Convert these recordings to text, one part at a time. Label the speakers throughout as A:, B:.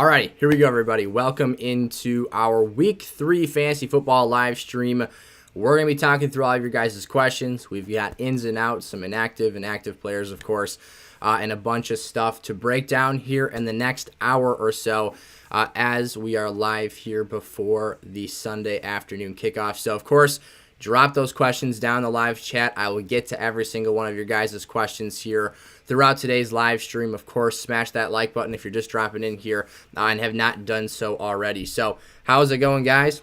A: Alrighty, here we go, everybody. Welcome into our Week 3 Fantasy Football live stream. We're going to be talking through all of your guys' questions. We've got ins and outs, some inactive and active players, of course, and a bunch of stuff to break down here in the next hour or so as we are live here before the Sunday afternoon kickoff. So, of course, drop those questions down in the live chat. I will get to every single one of your guys' questions here throughout today's live stream. Of course, smash that like button if you're just dropping in here and have not done so already. So, how's it going, guys?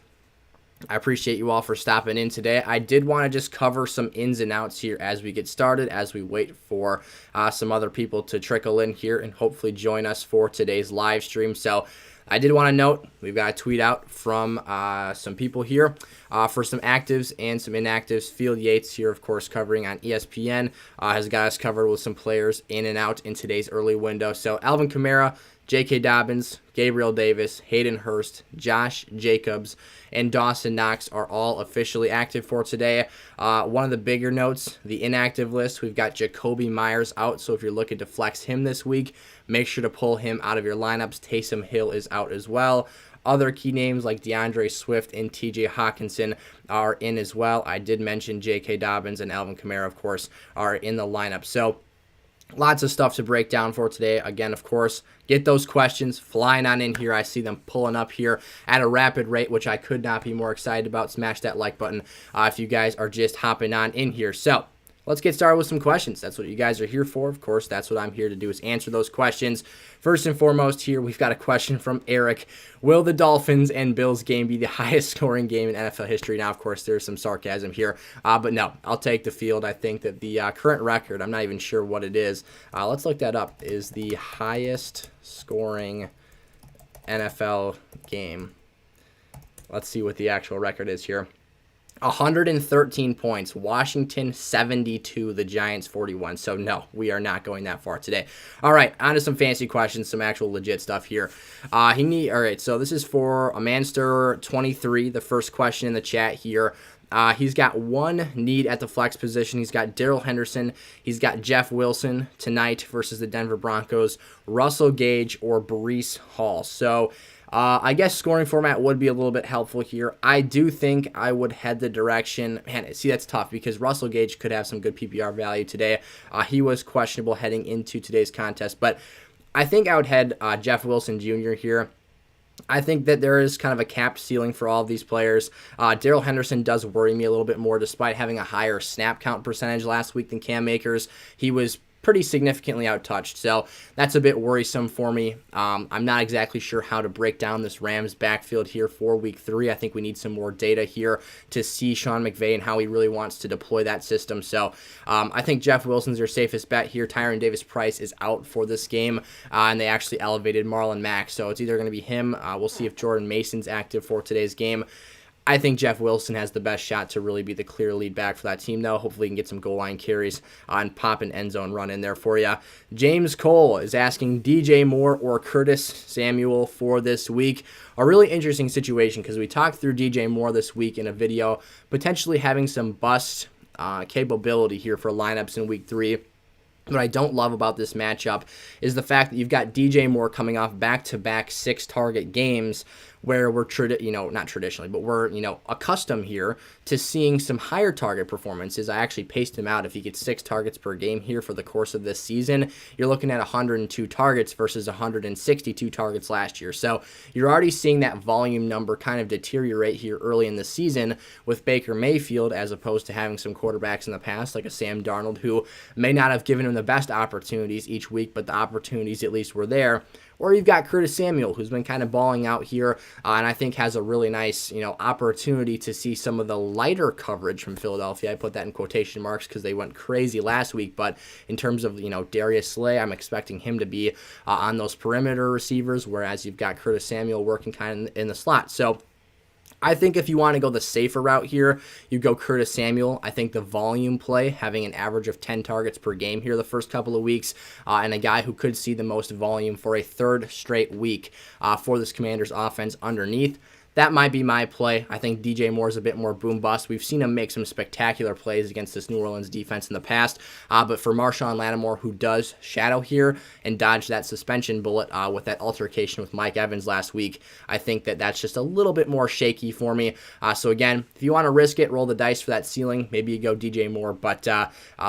A: I appreciate you all for stopping in today. I did want to just cover some ins and outs here as we get started, as we wait for some other people to trickle in here and hopefully join us for today's live stream. So, I did want to note, we've got a tweet out from some people here for some actives and some inactives. Field Yates here, of course, covering on ESPN, has got us covered with some players in and out in today's early window. So Alvin Kamara, J.K. Dobbins, Gabriel Davis, Hayden Hurst, Josh Jacobs, and Dawson Knox are all officially active for today. One of the bigger notes, the inactive list, we've got Jacoby Myers out, so if you're looking to flex him this week, make sure to pull him out of your lineups. Taysom Hill is out as well. Other key names like DeAndre Swift and TJ Hawkinson are in as well. I did mention J.K. Dobbins and Alvin Kamara, of course, are in the lineup. So lots of stuff to break down for today. Again, of course, get those questions flying on in here. I see them pulling up here at a rapid rate, which I could not be more excited about. Smash that like button if you guys are just hopping on in here. So let's get started with some questions. That's what you guys are here for. Of course, that's what I'm here to do, is answer those questions. First and foremost here, we've got a question from Eric. Will the Dolphins and Bills game be the highest scoring game in NFL history? Now, of course, there's some sarcasm here, but no, I'll take the field. I think that the current record, I'm not even sure what it is. Let's look that up, is the highest scoring NFL game. Let's see what the actual record is here. 113 points. Washington 72. The Giants 41. So no, we are not going that far today. All right, on to some fancy questions, some actual legit stuff here. All right, so this is for Amanster23. The first question in the chat here. He's got one need at the flex position. He's got Darrell Henderson. He's got Jeff Wilson tonight versus the Denver Broncos, Russell Gage, or Breece Hall. So I guess scoring format would be a little bit helpful here. I do think I would head the direction. Man, see, that's tough because Russell Gage could have some good PPR value today. He was questionable heading into today's contest, but I think I would head Jeff Wilson Jr. here. I think that there is kind of a capped ceiling for all of these players. Darrell Henderson does worry me a little bit more, despite having a higher snap count percentage last week than Cam Akers. He was pretty significantly outtouched, so that's a bit worrisome for me. I'm not exactly sure how to break down this Rams backfield here for Week 3. I think we need some more data here to see Sean McVay and how he really wants to deploy that system. So I think Jeff Wilson's your safest bet here. Tyron Davis-Price is out for this game, and they actually elevated Marlon Mack, so it's either going to be him. We'll see if Jordan Mason's active for today's game. I think Jeff Wilson has the best shot to really be the clear lead back for that team, though. Hopefully he can get some goal line carries and pop an end zone run in there for you. James Cole is asking DJ Moore or Curtis Samuel for this week. A really interesting situation because we talked through DJ Moore this week in a video, potentially having some bust capability here for lineups in Week 3. What I don't love about this matchup is the fact that you've got DJ Moore coming off back-to-back 6-target games where we're, not traditionally, but we're, accustomed here to seeing some higher target performances. I actually paced him out. If he gets 6 targets per game here for the course of this season, you're looking at 102 targets versus 162 targets last year. So you're already seeing that volume number kind of deteriorate here early in the season with Baker Mayfield, as opposed to having some quarterbacks in the past, like a Sam Darnold, who may not have given him the best opportunities each week, but the opportunities at least were there. Or you've got Curtis Samuel, who's been kind of balling out here, and I think has a really nice, opportunity to see some of the lighter coverage from Philadelphia. I put that in quotation marks because they went crazy last week, but in terms of, Darius Slay, I'm expecting him to be on those perimeter receivers, whereas you've got Curtis Samuel working kind of in the slot. So I think if you want to go the safer route here, you go Curtis Samuel. I think the volume play, having an average of 10 targets per game here the first couple of weeks, and a guy who could see the most volume for a third straight week for this Commanders offense underneath, that might be my play. I think DJ Moore is a bit more boom bust. We've seen him make some spectacular plays against this New Orleans defense in the past, but for Marshawn Lattimore, who does shadow here and dodge that suspension bullet with that altercation with Mike Evans last week, I think that that's just a little bit more shaky for me. So again, if you want to risk it, roll the dice for that ceiling. Maybe you go DJ Moore, but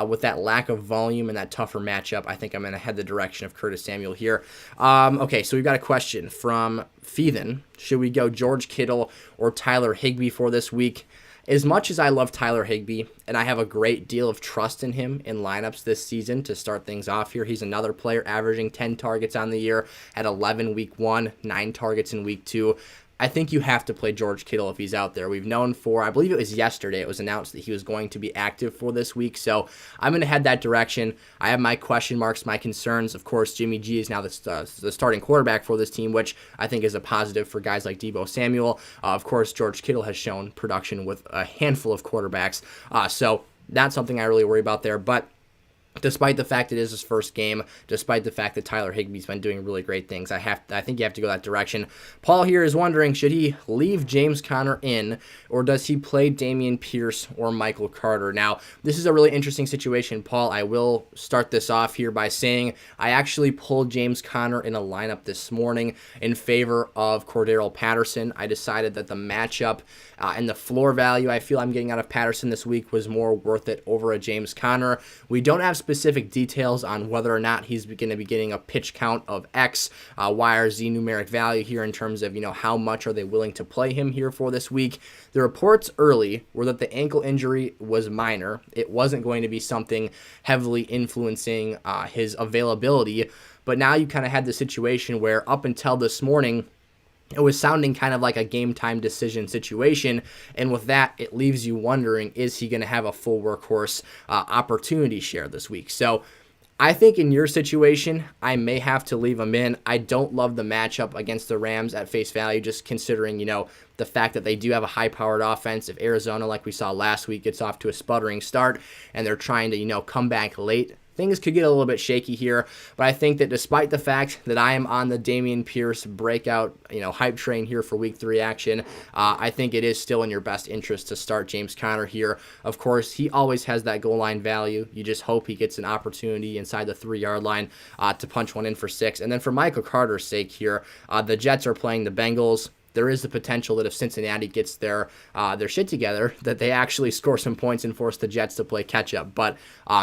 A: with that lack of volume and that tougher matchup, I think I'm going to head the direction of Curtis Samuel here. Okay, so we've got a question from Feathen. Should we go George Kittle or Tyler Higbee for this week? As much as I love Tyler Higbee, and I have a great deal of trust in him in lineups this season to start things off here, he's another player averaging 10 targets on the year at 11 week 1, 9 targets in week 2. I think you have to play George Kittle if he's out there. We've known for, I believe it was yesterday, it was announced that he was going to be active for this week. So I'm going to head that direction. I have my question marks, my concerns. Of course, Jimmy G is now the starting quarterback for this team, which I think is a positive for guys like Deebo Samuel. Of course, George Kittle has shown production with a handful of quarterbacks. So that's something I really worry about there. But despite the fact it is his first game, despite the fact that Tyler Higbee's been doing really great things, I think you have to go that direction. Paul here is wondering, should he leave James Conner in, or does he play Dameon Pierce or Michael Carter? Now, this is a really interesting situation, Paul. I will start this off here by saying I actually pulled James Conner in a lineup this morning in favor of Cordarrelle Patterson. I decided that the matchup and the floor value I feel I'm getting out of Patterson this week was more worth it over a James Conner. We don't have specific details on whether or not he's going to be getting a pitch count of X, Y, or Z numeric value here in terms of, how much are they willing to play him here for this week. The reports early were that the ankle injury was minor. It wasn't going to be something heavily influencing his availability, but now you kind of had the situation where up until this morning, it was sounding kind of like a game time decision situation, and with that, it leaves you wondering, is he going to have a full workhorse opportunity share this week? So I think in your situation, I may have to leave him in. I don't love the matchup against the Rams at face value, just considering, the fact that they do have a high-powered offense. If Arizona, like we saw last week, gets off to a sputtering start and they're trying to, come back late, things could get a little bit shaky here, but I think that despite the fact that I am on the Dameon Pierce breakout, hype train here for week 3 action, I think it is still in your best interest to start James Conner here. Of course, he always has that goal line value. You just hope he gets an opportunity inside the 3-yard line to punch one in for 6. And then for Michael Carter's sake here, the Jets are playing the Bengals. There is the potential that if Cincinnati gets their shit together, that they actually score some points and force the Jets to play catch-up. But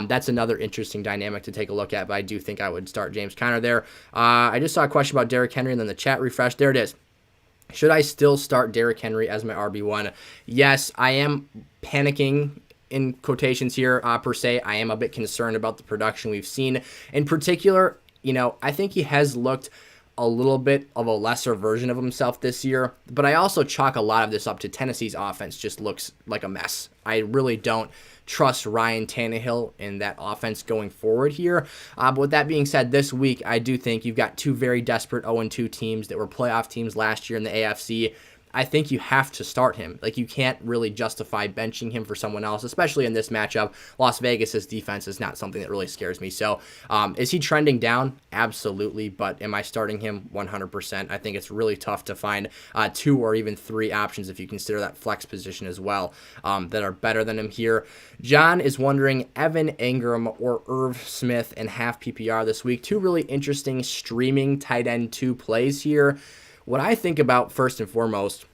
A: that's another interesting dynamic to take a look at, but I do think I would start James Conner there. I just saw a question about Derrick Henry, and then the chat refreshed. There it is. Should I still start Derrick Henry as my RB1? Yes, I am panicking in quotations here, per se. I am a bit concerned about the production we've seen. In particular, I think he has looked a little bit of a lesser version of himself this year, but I also chalk a lot of this up to Tennessee's offense just looks like a mess. I really don't trust Ryan Tannehill in that offense going forward here. But with that being said, this week, I do think you've got two very desperate 0-2 teams that were playoff teams last year in the AFC. I think you have to start him. You can't really justify benching him for someone else, especially in this matchup. Las Vegas's defense is not something that really scares me. So is he trending down? Absolutely. But am I starting him? 100%. I think it's really tough to find 2 or even 3 options if you consider that flex position as well that are better than him here. John is wondering Evan Ingram or Irv Smith in half PPR this week. 2 really interesting streaming tight end 2 plays here. What I think about first and foremost,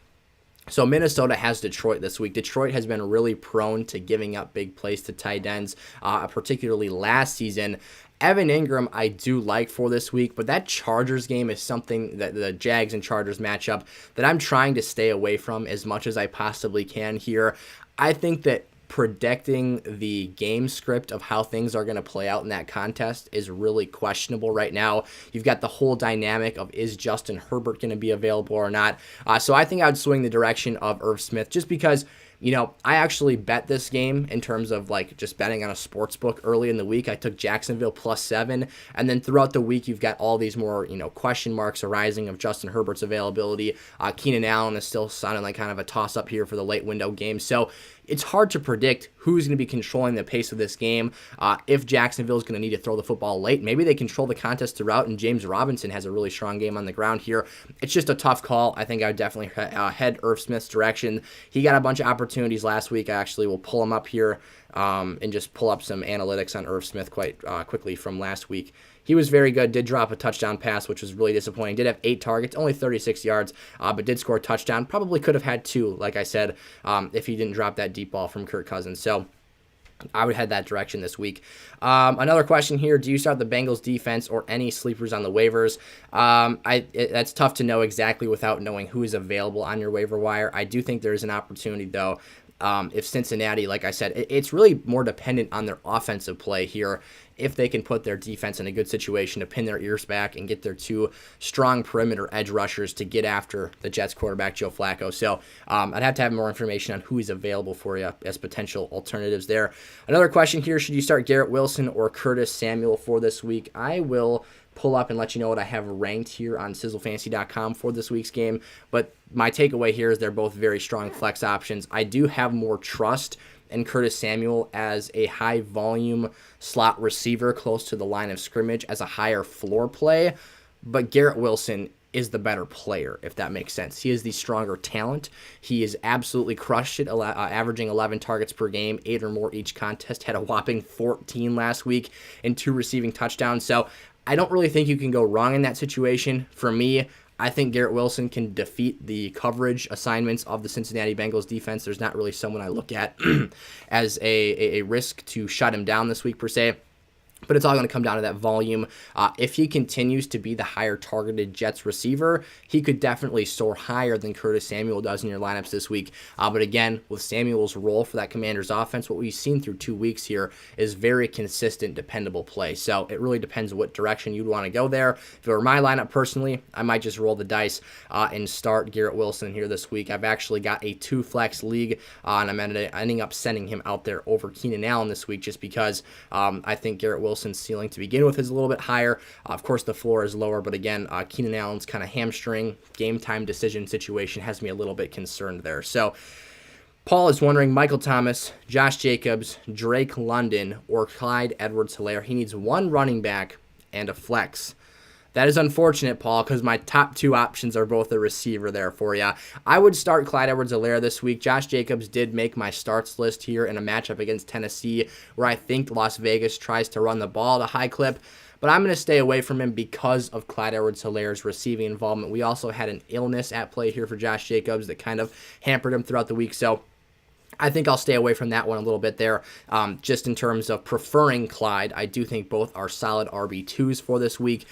A: so Minnesota has Detroit this week. Detroit has been really prone to giving up big plays to tight ends, particularly last season. Evan Ingram I do like for this week, but that Chargers game is something that the Jags and Chargers matchup that I'm trying to stay away from as much as I possibly can here. I think that predicting the game script of how things are going to play out in that contest is really questionable right now. You've got the whole dynamic of is Justin Herbert going to be available or not. So I think I would swing the direction of Irv Smith just because, I actually bet this game in terms of just betting on a sports book early in the week. I took Jacksonville +7, and then throughout the week you've got all these more question marks arising of Justin Herbert's availability. Keenan Allen is still sounding like kind of a toss up here for the late window game. So it's hard to predict who's going to be controlling the pace of this game. If Jacksonville is going to need to throw the football late, maybe they control the contest throughout, and James Robinson has a really strong game on the ground here. It's just a tough call. I think I would definitely head Irv Smith's direction. He got a bunch of opportunities last week. I actually will pull him up here and just pull up some analytics on Irv Smith quite quickly from last week. He was very good, did drop a touchdown pass, which was really disappointing. Did have 8 targets, only 36 yards, but did score a touchdown. Probably could have had 2, like I said, if he didn't drop that deep ball from Kirk Cousins. So I would head that direction this week. Another question here, do you start the Bengals defense or any sleepers on the waivers? That's tough to know exactly without knowing who is available on your waiver wire. I do think there's an opportunity, though. If Cincinnati, like I said, it's really more dependent on their offensive play here. If they can put their defense in a good situation to pin their ears back and get their 2 strong perimeter edge rushers to get after the Jets quarterback, Joe Flacco. So I'd have to have more information on who is available for you as potential alternatives there. Another question here, should you start Garrett Wilson or Curtis Samuel for this week? I will pull up and let you know what I have ranked here on sizzlefantasy.com for this week's game. But my takeaway here is they're both very strong flex options. I do have more trust in Curtis Samuel as a high volume slot receiver close to the line of scrimmage as a higher floor play, but Garrett Wilson is the better player, if that makes sense. He is the stronger talent. He is absolutely crushed it, averaging 11 targets per game, 8 or more each contest, had a whopping 14 last week and 2 receiving touchdowns. So I don't really think you can go wrong in that situation. For me, I think Garrett Wilson can defeat the coverage assignments of the Cincinnati Bengals defense. There's not really someone I look at as a risk to shut him down this week per se. But it's all going to come down to that volume. If he continues to be the higher targeted Jets receiver, he could definitely soar higher than Curtis Samuel does in your lineups this week. But again, with Samuel's role for that Commanders offense, what we've seen through 2 weeks here is very consistent, dependable play. So it really depends what direction you'd want to go there. If it were my lineup personally, I might just roll the dice and start Garrett Wilson here this week. I've actually got a 2-flex league, and I'm ending up sending him out there over Keenan Allen this week just because I think Garrett Wilson's ceiling to begin with is a little bit higher. Of course, the floor is lower, but again, Keenan Allen's kind of hamstring game time decision situation has me a little bit concerned there. So Paul is wondering, Michael Thomas, Josh Jacobs, Drake London, or Clyde Edwards-Helaire. He needs 1 running back and a flex. That is unfortunate, Paul, because my top 2 options are both a receiver there for you. I would start Clyde Edwards-Helaire this week. Josh Jacobs did make my starts list here in a matchup against Tennessee, where I think Las Vegas tries to run the ball at a high clip. But I'm going to stay away from him because of Clyde Edwards-Helaire's receiving involvement. We also had an illness at play here for Josh Jacobs that kind of hampered him throughout the week. So I think I'll stay away from that one a little bit there. Just in terms of preferring Clyde, I do think both are solid RB2s for this week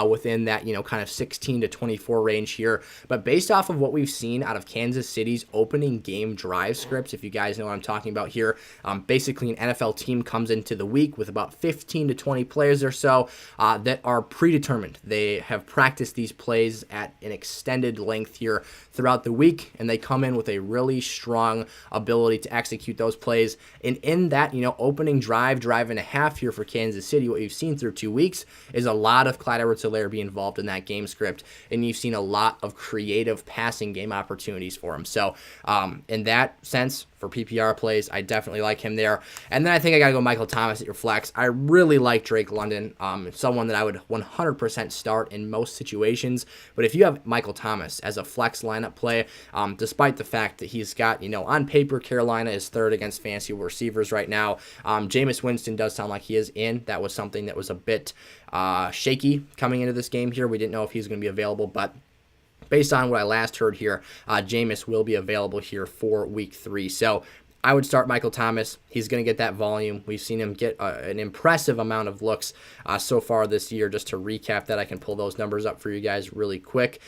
A: within that, kind of 16 to 24 range here. But based off of what we've seen out of Kansas City's opening game drive scripts, if you guys know what I'm talking about here, basically an NFL team comes into the week with about 15 to 20 players or so that are predetermined. They have practiced these plays at an extended length here throughout the week, and they come in with a really strong ability to execute those plays. And in that, opening drive and a half here for Kansas City, what you've seen through 2 weeks is a lot of Clyde Edwards-Helaire be involved in that game script, and you've seen a lot of creative passing game opportunities for him. So in that sense, for PPR plays, I definitely like him there. And then I think I got to go Michael Thomas at your flex. I really like Drake London, someone that I would 100% start in most situations. But if you have Michael Thomas as a flex lineup play, despite the fact that he's got, on paper, Carolina is 3rd against fantasy receivers right now. Jameis Winston does sound like he is in. That was something that was a bit shaky coming into this game here. We didn't know if he's going to be available, but based on what I last heard here, Jameis will be available here for week 3. So I would start Michael Thomas. He's going to get that volume. We've seen him get an impressive amount of looks so far this year. Just to recap that, I can pull those numbers up for you guys really quick.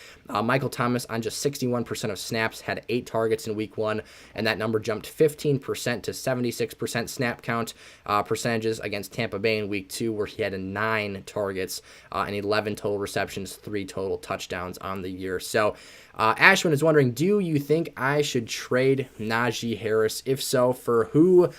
A: Michael Thomas on just 61% of snaps had 8 targets in week 1, and that number jumped 15% to 76% snap count percentages against Tampa Bay in week 2, where he had 9 targets and 11 total receptions, 3 total touchdowns on the year. So Ashwin is wondering, do you think I should trade Naji Harris? If so, for who?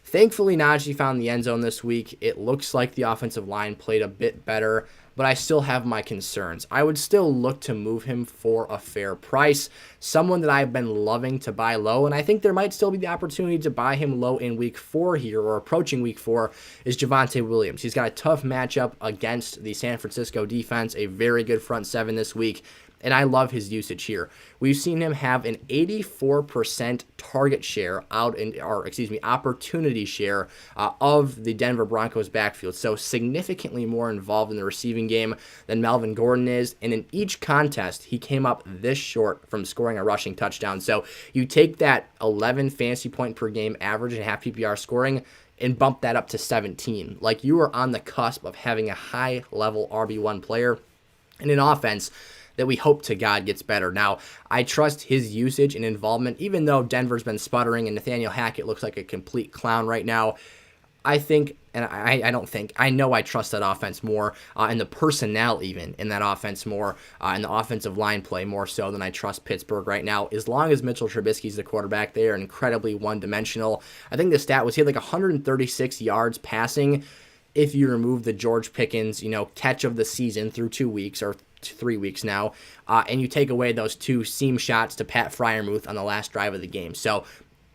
A: Thankfully, Naji found the end zone this week. It looks like the offensive line played a bit better, but I still have my concerns. I would still look to move him for a fair price. Someone that I've been loving to buy low, and I think there might still be the opportunity to buy him low in week 4 here, or approaching week 4, is Javonte Williams. He's got a tough matchup against the San Francisco defense, a very good front seven this week, and I love his usage here. We've seen him have an 84% target share opportunity share of the Denver Broncos backfield. So significantly more involved in the receiving game than Melvin Gordon is. And in each contest, he came up this short from scoring a rushing touchdown. So you take that 11 fantasy point per game average in half PPR scoring and bump that up to 17. Like, you are on the cusp of having a high level RB1 player in an offense that we hope to God gets better. Now, I trust his usage and involvement, even though Denver's been sputtering and Nathaniel Hackett looks like a complete clown right now. I think, and I know I trust that offense more, and the personnel even in that offense more, and the offensive line play more so than I trust Pittsburgh right now. As long as Mitchell Trubisky's the quarterback, they are incredibly one-dimensional. I think the stat was he had like 136 yards passing if you remove the George Pickens, catch of the season through 2 weeks, or 3 weeks now, and you take away those 2 seam shots to Pat Freiermuth on the last drive of the game. So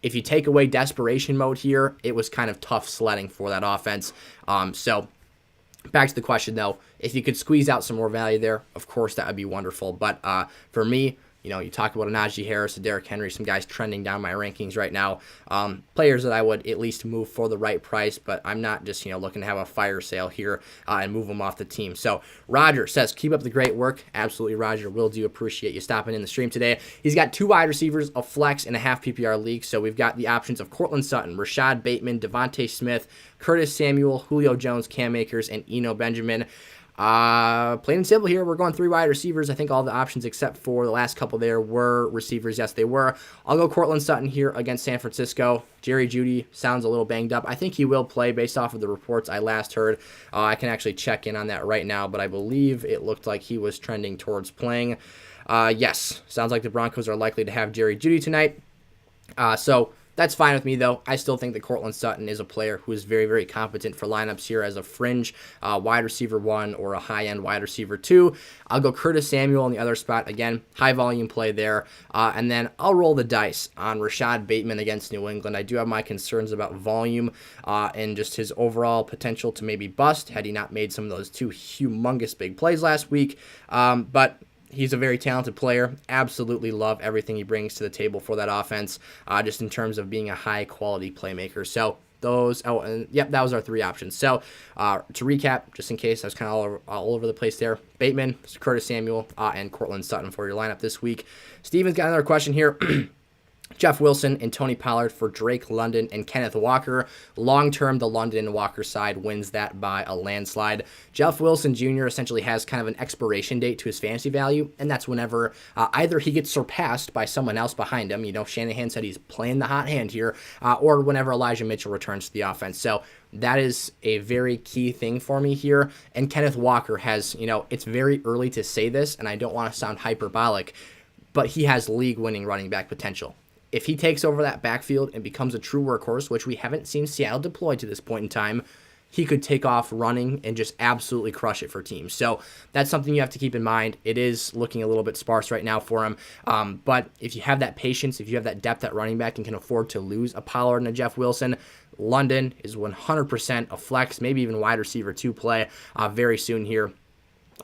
A: if you take away desperation mode here, it was kind of tough sledding for that offense. So back to the question, though, if you could squeeze out some more value there, of course, that would be wonderful. But for me, you talk about a Naji Harris, a Derrick Henry, some guys trending down my rankings right now. Players that I would at least move for the right price, but I'm not just, looking to have a fire sale here and move them off the team. So Roger says, keep up the great work. Absolutely, Roger. Will do appreciate you stopping in the stream today. He's got 2 wide receivers, a flex, and a half PPR league. So we've got the options of Cortland Sutton, Rashad Bateman, Devontae Smith, Curtis Samuel, Julio Jones, Cam Akers, and Eno Benjamin. Plain and simple here, we're going 3 wide receivers. I think all the options except for the last couple there were receivers. Yes, they were. I'll go Cortland Sutton here against San Francisco. Jerry Jeudy sounds a little banged up. I think he will play based off of the reports I last heard. I can actually check in on that right now, but I believe it looked like he was trending towards playing. Yes, sounds like the Broncos are likely to have Jerry Jeudy tonight. So that's fine with me, though. I still think that Cortland Sutton is a player who is very, very competent for lineups here as a fringe wide receiver 1 or a high-end wide receiver 2. I'll go Curtis Samuel in the other spot. Again, high-volume play there. And then I'll roll the dice on Rashad Bateman against New England. I do have my concerns about volume and just his overall potential to maybe bust had he not made some of those 2 humongous big plays last week. But he's a very talented player. Absolutely love everything he brings to the table for that offense, just in terms of being a high-quality playmaker. So that was our 3 options. So to recap, just in case I was kind of all over the place there, Bateman, Curtis Samuel, and Cortland Sutton for your lineup this week. Steven's got another question here. Jeff Wilson and Tony Pollard for Drake London and Kenneth Walker. Long-term, the London and Walker side wins that by a landslide. Jeff Wilson Jr. essentially has kind of an expiration date to his fantasy value, and that's whenever either he gets surpassed by someone else behind him. Shanahan said he's playing the hot hand here, or whenever Elijah Mitchell returns to the offense. So that is a very key thing for me here. And Kenneth Walker has, it's very early to say this, and I don't want to sound hyperbolic, but he has league-winning running back potential. If he takes over that backfield and becomes a true workhorse, which we haven't seen Seattle deploy to this point in time, he could take off running and just absolutely crush it for teams. So that's something you have to keep in mind. It is looking a little bit sparse right now for him. But if you have that patience, if you have that depth at running back and can afford to lose a Pollard and a Jeff Wilson, London is 100% a flex, maybe even wide receiver 2 play very soon here.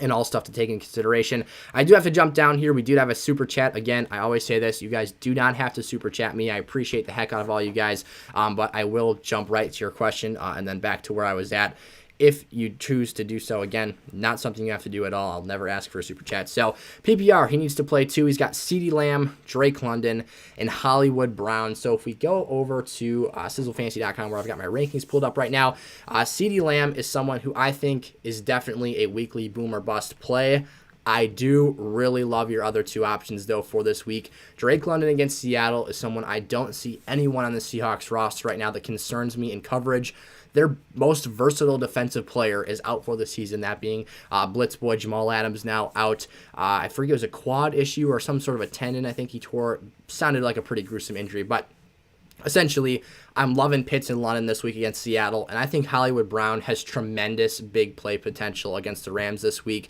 A: And all stuff to take into consideration. I do have to jump down here. We do have a super chat. Again, I always say this. You guys do not have to super chat me. I appreciate the heck out of all you guys. But I will jump right to your question and then back to where I was at. If you choose to do so, again, not something you have to do at all. I'll never ask for a super chat. So, PPR, he needs to play 2. He's got CeeDee Lamb, Drake London, and Hollywood Brown. So, if we go over to sizzlefantasy.com, where I've got my rankings pulled up right now, CeeDee Lamb is someone who I think is definitely a weekly boom or bust play. I do really love your other 2 options, though, for this week. Drake London against Seattle is someone I don't see anyone on the Seahawks roster right now that concerns me in coverage. Their most versatile defensive player is out for the season, that being Blitz boy Jamal Adams now out. I forget it was a quad issue or some sort of a tendon I think he tore. Sounded like a pretty gruesome injury, but Essentially, I'm loving Pitts in London this week against Seattle, and I think Hollywood Brown has tremendous big play potential against the Rams this week.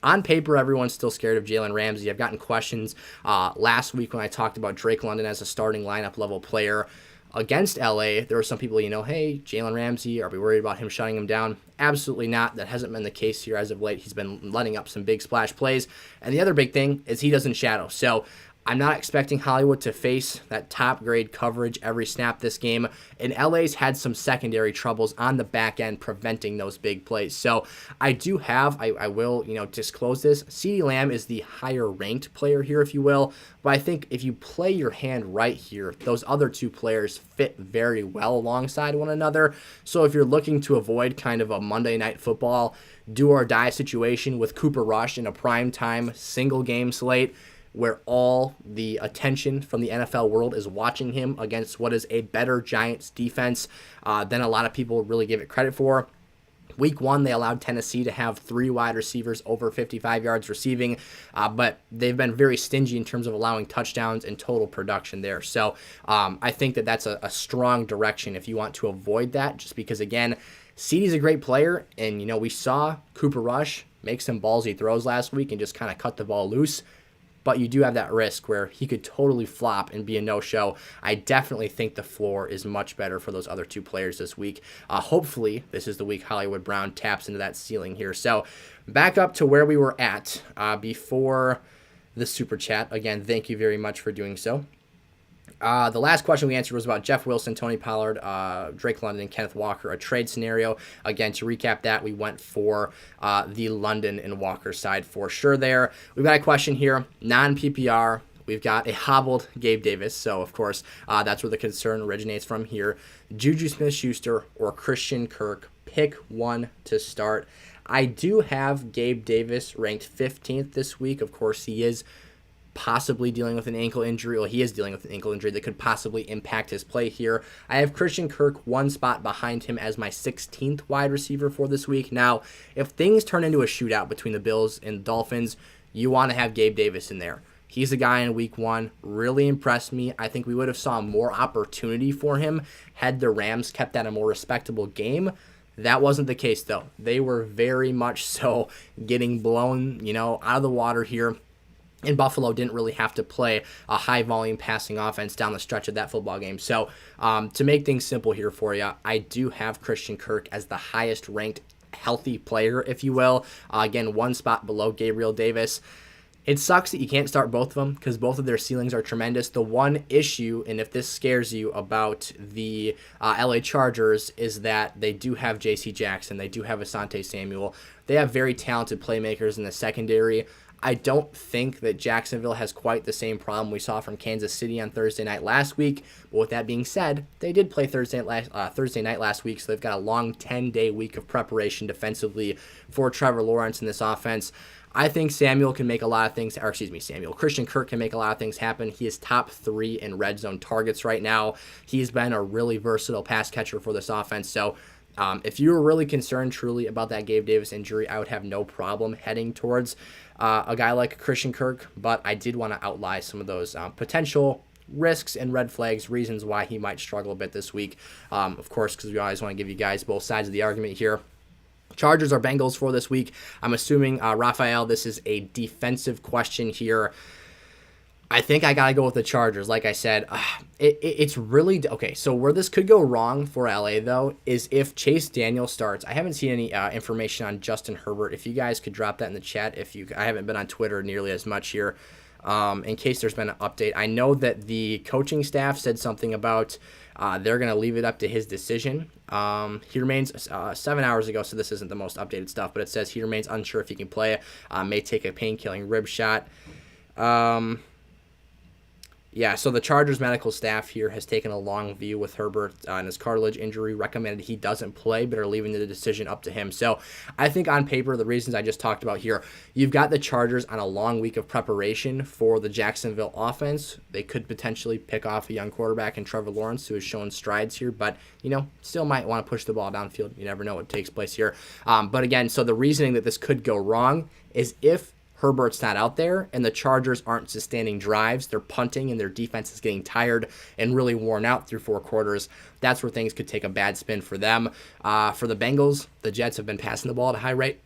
A: On paper, everyone's still scared of Jalen Ramsey. I've gotten questions last week when I talked about Drake London as a starting lineup level player against LA. There were some people, hey, Jalen Ramsey, are we worried about him shutting him down? Absolutely not. That hasn't been the case here as of late. He's been letting up some big splash plays. And the other big thing is he doesn't shadow. So I'm not expecting Hollywood to face that top grade coverage every snap this game. And LA's had some secondary troubles on the back end preventing those big plays. So I do have, I will, disclose this. CeeDee Lamb is the higher ranked player here, if you will. But I think if you play your hand right here, those other two players fit very well alongside one another. So if you're looking to avoid kind of a Monday Night Football do or die situation with Cooper Rush in a primetime single game slate, where all the attention from the NFL world is watching him against what is a better Giants defense than a lot of people really give it credit for. Week 1, they allowed Tennessee to have 3 wide receivers over 55 yards receiving, but they've been very stingy in terms of allowing touchdowns and total production there. So I think that that's a strong direction if you want to avoid that, just because, again, CeeDee's a great player, and, we saw Cooper Rush make some ballsy throws last week and just kind of cut the ball loose. But you do have that risk where he could totally flop and be a no-show. I definitely think the floor is much better for those other two players this week. Hopefully, this is the week Hollywood Brown taps into that ceiling here. So back up to where we were at before the Super Chat. Again, thank you very much for doing so. The last question we answered was about Jeff Wilson, Tony Pollard, Drake London, and Kenneth Walker, a trade scenario. Again, to recap that, we went for the London and Walker side for sure there. We've got a question here, non-PPR. We've got a hobbled Gabe Davis, so of course that's where the concern originates from here. Juju Smith-Schuster or Christian Kirk, pick one to start. I do have Gabe Davis ranked 15th this week. Of course, he is possibly dealing with an ankle injury. Well, he is dealing with an ankle injury that could possibly impact his play here. I have Christian Kirk one spot behind him as my 16th wide receiver for this week. Now, if things turn into a shootout between the Bills and the Dolphins, you want to have Gabe Davis in there. He's a guy in week 1, really impressed me. I think we would have saw more opportunity for him had the Rams kept that a more respectable game. That wasn't the case, though. They were very much so getting blown, out of the water here. And Buffalo didn't really have to play a high-volume passing offense down the stretch of that football game. So to make things simple here for you, I do have Christian Kirk as the highest-ranked healthy player, if you will. Again, one spot below Gabriel Davis. It sucks that you can't start both of them because both of their ceilings are tremendous. The one issue, and if this scares you about the LA Chargers, is that they do have J.C. Jackson. They do have Asante Samuel. They have very talented playmakers in the secondary. I don't think that Jacksonville has quite the same problem we saw from Kansas City on Thursday night last week. But with that being said, they did play Thursday night last week, so they've got a long 10-day week of preparation defensively for Trevor Lawrence in this offense. I think Christian Kirk can make a lot of things happen. He is top 3 in red zone targets right now. He's been a really versatile pass catcher for this offense. So if you were really concerned truly about that Gabe Davis injury, I would have no problem heading towards a guy like Christian Kirk. But I did want to outline some of those potential risks and red flags, reasons why he might struggle a bit this week. Of course, because we always want to give you guys both sides of the argument here. Chargers or Bengals for this week. I'm assuming, Raphael, this is a defensive question here. I think I got to go with the Chargers. Like I said, it's really... Okay, so where this could go wrong for LA, though, is if Chase Daniel starts. I haven't seen any information on Justin Herbert. If you guys could drop that in the chat. I haven't been on Twitter nearly as much here. In case there's been an update. I know that the coaching staff said something about they're going to leave it up to his decision. He remains 7 hours ago, so this isn't the most updated stuff, but it says he remains unsure if he can play, may take a pain-killing rib shot. Yeah, so the Chargers medical staff here has taken a long view with Herbert and his cartilage injury, recommended he doesn't play, but are leaving the decision up to him. So I think on paper, the reasons I just talked about here, you've got the Chargers on a long week of preparation for the Jacksonville offense. They could potentially pick off a young quarterback in Trevor Lawrence, who has shown strides here, but, still might want to push the ball downfield. You never know what takes place here. But again, so the reasoning that this could go wrong is if Herbert's not out there and the Chargers aren't sustaining drives, they're punting and their defense is getting tired and really worn out through 4 quarters, that's where things could take a bad spin for them. For the Bengals, the Jets have been passing the ball at a high rate.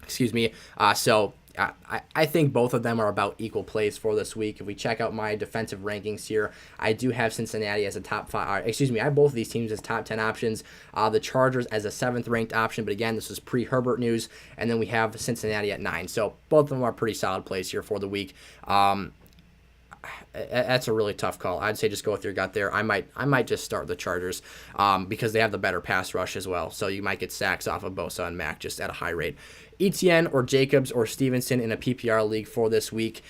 A: Excuse me. I think both of them are about equal plays for this week. If we check out my defensive rankings here, I do have Cincinnati as a top 5. I have both of these teams as top 10 options. The Chargers as a 7th ranked option, but again, this is pre-Herbert news. And then we have Cincinnati at 9. So both of them are pretty solid plays here for the week. That's a really tough call. I'd say just go with your gut there. I might just start the Chargers because they have the better pass rush as well. So you might get sacks off of Bosa and Mack just at a high rate. Etienne or Jacobs or Stevenson in a PPR league for this week.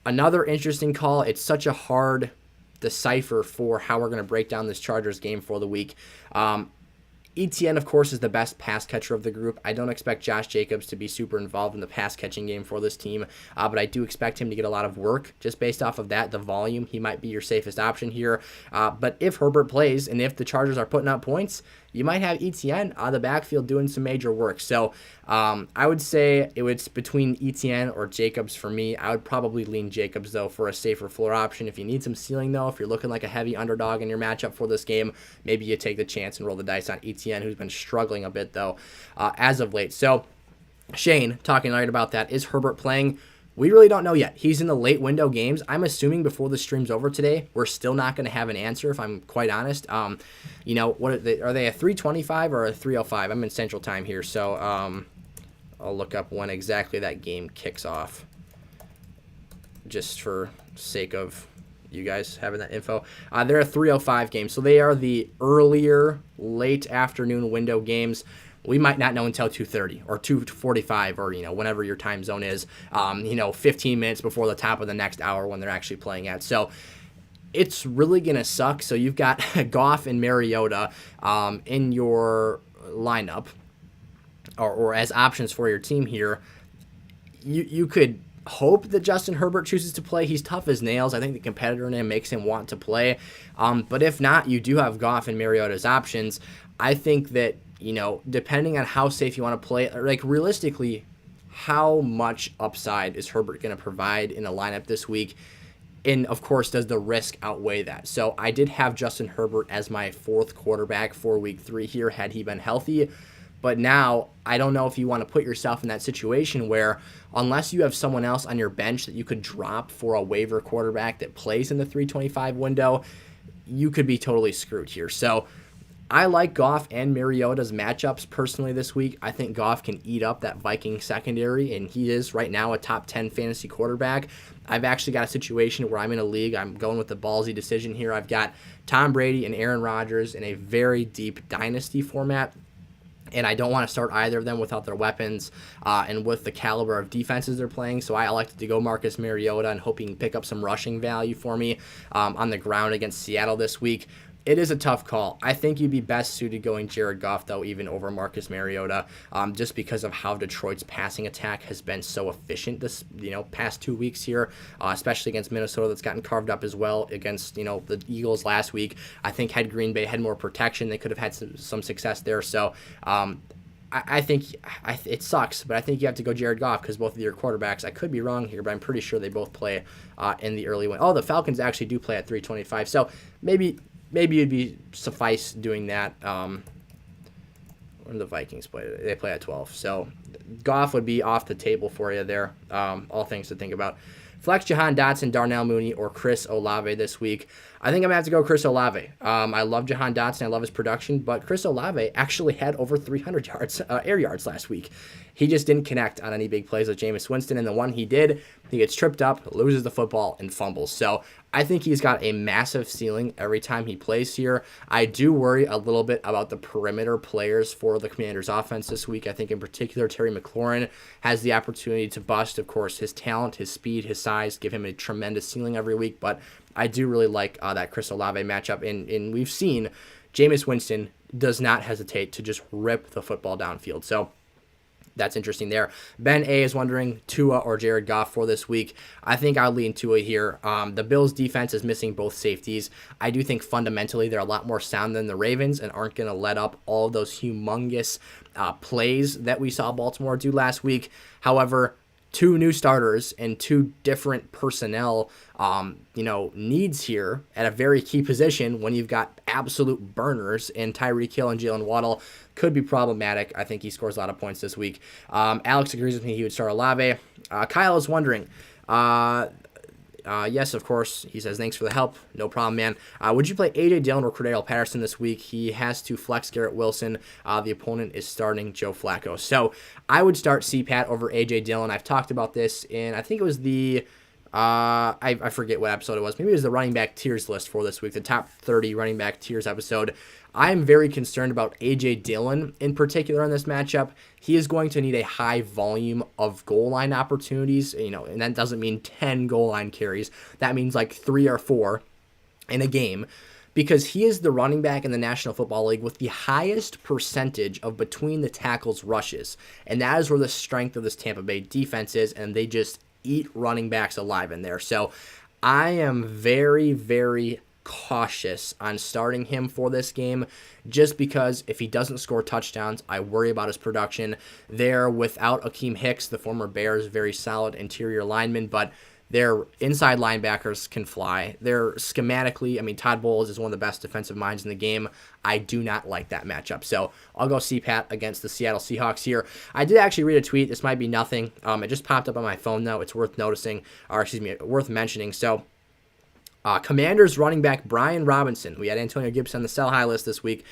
A: Another interesting call. It's such a hard decipher for how we're going to break down this Chargers game for the week. Etienne, of course, is the best pass catcher of the group. I don't expect Josh Jacobs to be super involved in the pass catching game for this team, but I do expect him to get a lot of work. Just based off of that, the volume, he might be your safest option here. But if Herbert plays and if the Chargers are putting up points, you might have Etienne out of the backfield doing some major work. So I would say it was between Etienne or Jacobs for me. I would probably lean Jacobs, though, for a safer floor option. If you need some ceiling, though, if you're looking like a heavy underdog in your matchup for this game, maybe you take the chance and roll the dice on Etienne, who's been struggling a bit, though, as of late. So Shane, talking right about that, is Herbert playing? We really don't know yet. He's in the late window games. I'm assuming before the stream's over today, we're still not going to have an answer, if I'm quite honest. What are they a 325 or a 305? I'm in Central Time here, so I'll look up when exactly that game kicks off, just for sake of you guys having that info. They're a 305 game, so they are the earlier late afternoon window games. We might not know until 2:30 or 2:45 or, whenever your time zone is, 15 minutes before the top of the next hour when they're actually playing at. So it's really going to suck. So you've got Goff and Mariota in your lineup or as options for your team here. You could hope that Justin Herbert chooses to play. He's tough as nails. I think the competitor in him makes him want to play. But if not, you do have Goff and Mariota as options. I think that, depending on how safe you want to play, like realistically, how much upside is Herbert going to provide in a lineup this week? And, of course, does the risk outweigh that? So I did have Justin Herbert as my 4th quarterback for week 3 here, had he been healthy. But now I don't know if you want to put yourself in that situation where, unless you have someone else on your bench that you could drop for a waiver quarterback that plays in the 325 window, you could be totally screwed here. So I like Goff and Mariota's matchups personally this week. I think Goff can eat up that Viking secondary, and he is right now a top 10 fantasy quarterback. I've actually got a situation where I'm in a league. I'm going with the ballsy decision here. I've got Tom Brady and Aaron Rodgers in a very deep dynasty format, and I don't want to start either of them without their weapons and with the caliber of defenses they're playing. So I elected to go Marcus Mariota and hoping to pick up some rushing value for me on the ground against Seattle this week. It is a tough call. I think you'd be best suited going Jared Goff, though, even over Marcus Mariota, just because of how Detroit's passing attack has been so efficient this past 2 weeks here, especially against Minnesota that's gotten carved up as well against the Eagles last week. I think had Green Bay had more protection, they could have had some success there. So I think it sucks, but I think you have to go Jared Goff because both of your quarterbacks, I could be wrong here, but I'm pretty sure they both play in the early one. Oh, the Falcons actually do play at 325, so maybe it'd be suffice doing that. When the Vikings play, they play at 12. So Goff would be off the table for you there. All things to think about. Flex Jahan Dotson, Darnell Mooney, or Chris Olave this week. I think I'm going to have to go Chris Olave. I love Jahan Dotson. I love his production, but Chris Olave actually had over 300 yards, air yards last week. He just didn't connect on any big plays with Jameis Winston, and the one he did, he gets tripped up, loses the football, and fumbles. So I think he's got a massive ceiling every time he plays here. I do worry a little bit about the perimeter players for the Commanders' offense this week. I think in particular Terry McLaurin has the opportunity to bust. Of course, his talent, his speed, his size give him a tremendous ceiling every week, but I do really like that Chris Olave matchup, and we've seen Jameis Winston does not hesitate to just rip the football downfield. So that's interesting there. Ben A is wondering Tua or Jared Goff for this week. I think I'll lean Tua here. The Bills' defense is missing both safeties. I do think fundamentally they're a lot more sound than the Ravens and aren't going to let up all of those humongous plays that we saw Baltimore do last week. However, two new starters and two different personnel, needs here at a very key position when you've got absolute burners in Tyreek Hill and Jalen Waddle could be problematic. I think he scores a lot of points this week. Alex agrees with me. He would start Olave. Kyle is wondering, yes, of course. He says, thanks for the help. No problem, man. Would you play A.J. Dillon or Cordell Patterson this week? He has to flex Garrett Wilson. The opponent is starting Joe Flacco. So I would start CPAT over A.J. Dillon. I've talked about this in, I think it was the, I forget what episode it was. Maybe it was the running back tiers list for this week, the top 30 running back tiers episode. I'm very concerned about A.J. Dillon in particular in this matchup. He is going to need a high volume of goal line opportunities, and that doesn't mean 10 goal line carries. That means like 3 or 4 in a game, because he is the running back in the National Football League with the highest percentage of between the tackles rushes. And that is where the strength of this Tampa Bay defense is, and they just eat running backs alive in there. So I am very, very cautious on starting him for this game, just because if he doesn't score touchdowns, I worry about his production. They're without Akeem Hicks, the former Bears, very solid interior lineman, but their inside linebackers can fly. They're schematically, Todd Bowles is one of the best defensive minds in the game. I do not like that matchup. So I'll go CPAT against the Seattle Seahawks here. I did actually read a tweet. This might be nothing. It just popped up on my phone, though. It's worth worth mentioning. So Commanders running back Brian Robinson, we had Antonio Gibson on the sell high list this week,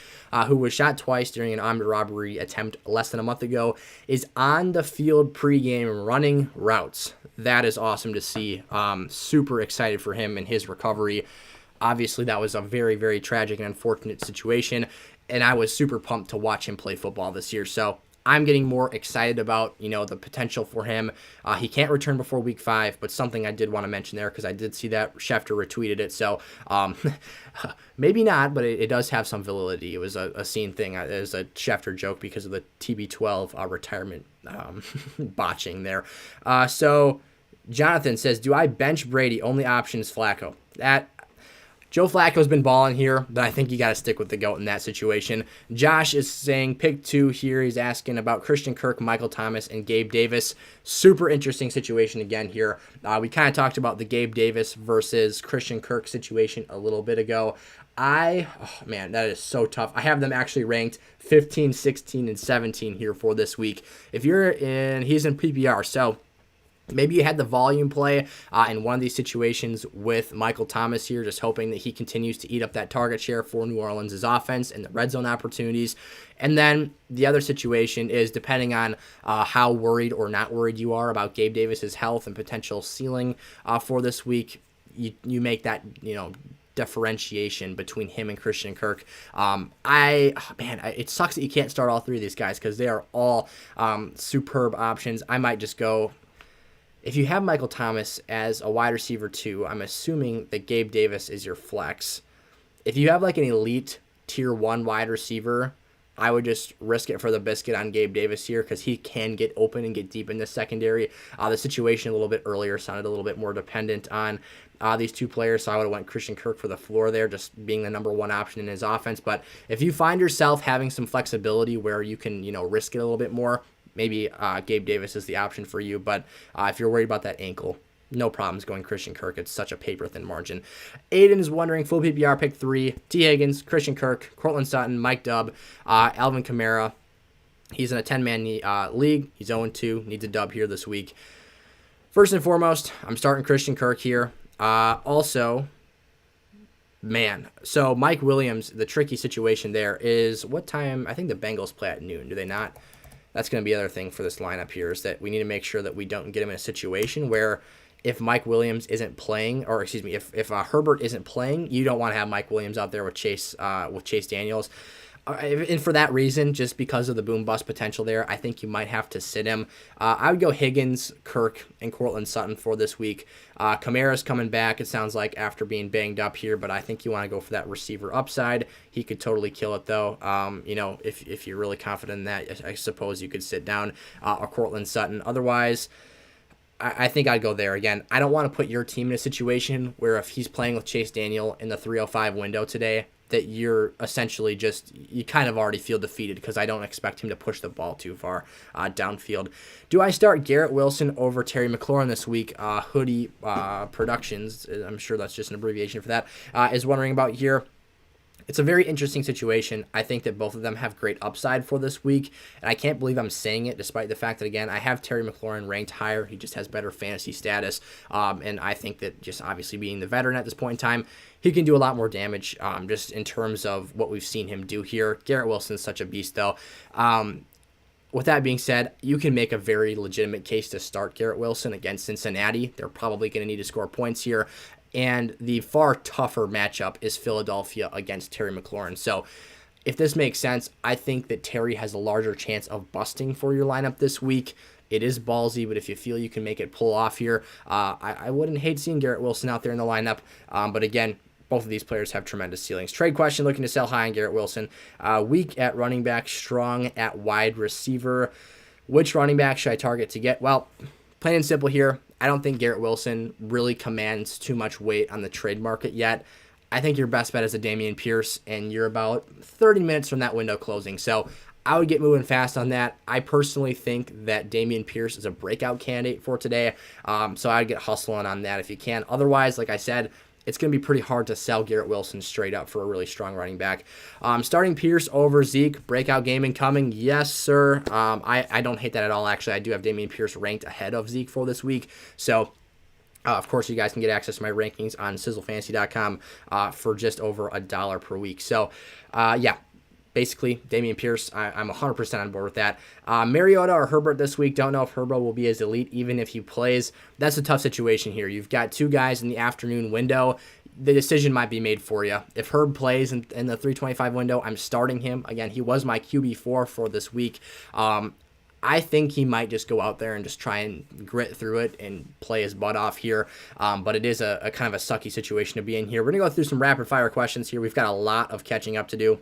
A: who was shot twice during an armed robbery attempt less than a month ago, is on the field pregame running routes. That is awesome to see. Super excited for him and his recovery. Obviously, that was a very, very tragic and unfortunate situation, and I was super pumped to watch him play football this year. So I'm getting more excited about, the potential for him. He can't return before week 5, but something I did want to mention there because I did see that Schefter retweeted it. So maybe not, but it does have some validity. It was a seen thing. It was a Schefter joke because of the TB12 retirement botching there. So Jonathan says, do I bench Brady? Only option is Flacco. Joe Flacco's been balling here, but I think you got to stick with the GOAT in that situation. Josh is saying pick 2 here. He's asking about Christian Kirk, Michael Thomas, and Gabe Davis. Super interesting situation again here. We kind of talked about the Gabe Davis versus Christian Kirk situation a little bit ago. That is so tough. I have them actually ranked 15, 16, and 17 here for this week. He's in PPR, so maybe you had the volume play in one of these situations with Michael Thomas here, just hoping that he continues to eat up that target share for New Orleans' offense and the red zone opportunities. And then the other situation is depending on how worried or not worried you are about Gabe Davis's health and potential ceiling for this week, you make that, differentiation between him and Christian Kirk. It sucks that you can't start all 3 of these guys because they are all superb options. I might just go... If you have Michael Thomas as a wide receiver 2, I'm assuming that Gabe Davis is your flex. If you have like an elite tier 1 wide receiver, I would just risk it for the biscuit on Gabe Davis here because he can get open and get deep in the secondary. The situation a little bit earlier sounded a little bit more dependent on these 2 players, so I would have went Christian Kirk for the floor there, just being the number 1 option in his offense. But if you find yourself having some flexibility where you can, risk it a little bit more, maybe Gabe Davis is the option for you. But if you're worried about that ankle, no problems going Christian Kirk. It's such a paper-thin margin. Aiden is wondering, full PPR, pick 3, T. Higgins, Christian Kirk, Cortland Sutton, Mike Dubb, Alvin Kamara. He's in a 10-man league. He's 0-2, needs a dub here this week. First and foremost, I'm starting Christian Kirk here. So Mike Williams, the tricky situation there is what time? I think the Bengals play at noon. Do they not? That's going to be the other thing for this lineup here is that we need to make sure that we don't get him in a situation where if Mike Williams isn't playing, or excuse me, if Herbert isn't playing, you don't want to have Mike Williams out there with Chase Daniels. And for that reason, just because of the boom-bust potential there, I think you might have to sit him. I would go Higgins, Kirk, and Cortland Sutton for this week. Kamara's coming back, it sounds like, after being banged up here, but I think you want to go for that receiver upside. He could totally kill it, though. If you're really confident in that, I suppose you could sit down a Cortland Sutton. Otherwise, I think I'd go there again. I don't want to put your team in a situation where if he's playing with Chase Daniel in the 305 window today, that you're essentially you kind of already feel defeated because I don't expect him to push the ball too far downfield. Do I start Garrett Wilson over Terry McLaurin this week? Hoodie Productions, I'm sure that's just an abbreviation for that, is wondering about here. It's a very interesting situation. I think that both of them have great upside for this week, and I can't believe I'm saying it despite the fact that, again, I have Terry McLaurin ranked higher. He just has better fantasy status, and I think that just obviously being the veteran at this point in time, he can do a lot more damage just in terms of what we've seen him do here. Garrett Wilson's such a beast, though. With that being said, you can make a very legitimate case to start Garrett Wilson against Cincinnati. They're probably going to need to score points here. And the far tougher matchup is Philadelphia against Terry McLaurin. So if this makes sense, I think that Terry has a larger chance of busting for your lineup this week. It is ballsy, but if you feel you can make it pull off here, I wouldn't hate seeing Garrett Wilson out there in the lineup. But again, both of these players have tremendous ceilings. Trade question, looking to sell high on Garrett Wilson. Weak at running back, strong at wide receiver. Which running back should I target to get? Well, plain and simple here, I don't think Garrett Wilson really commands too much weight on the trade market yet. I think your best bet is a Damien Pierce, and you're about 30 minutes from that window closing. So I would get moving fast on that. I personally think that Damien Pierce is a breakout candidate for today, so I'd get hustling on that if you can. Otherwise, like I said, it's going to be pretty hard to sell Garrett Wilson straight up for a really strong running back. Starting Pierce over Zeke, breakout game incoming. Yes, sir. I don't hate that at all, actually. I do have Damien Pierce ranked ahead of Zeke for this week. So, of course, you guys can get access to my rankings on sizzlefantasy.com for just over $1 per week. So, yeah. Basically, Damien Pierce, I'm 100% on board with that. Mariota or Herbert this week. Don't know if Herbert will be as elite even if he plays. That's a tough situation here. You've got two guys in the afternoon window. The decision might be made for you. If Herb plays in the 325 window, I'm starting him. Again, he was my QB4 for this week. I think he might just go out there and just try and grit through it and play his butt off here. But it is a kind of a sucky situation to be in here. We're going to go through some rapid-fire questions here. We've got a lot of catching up to do.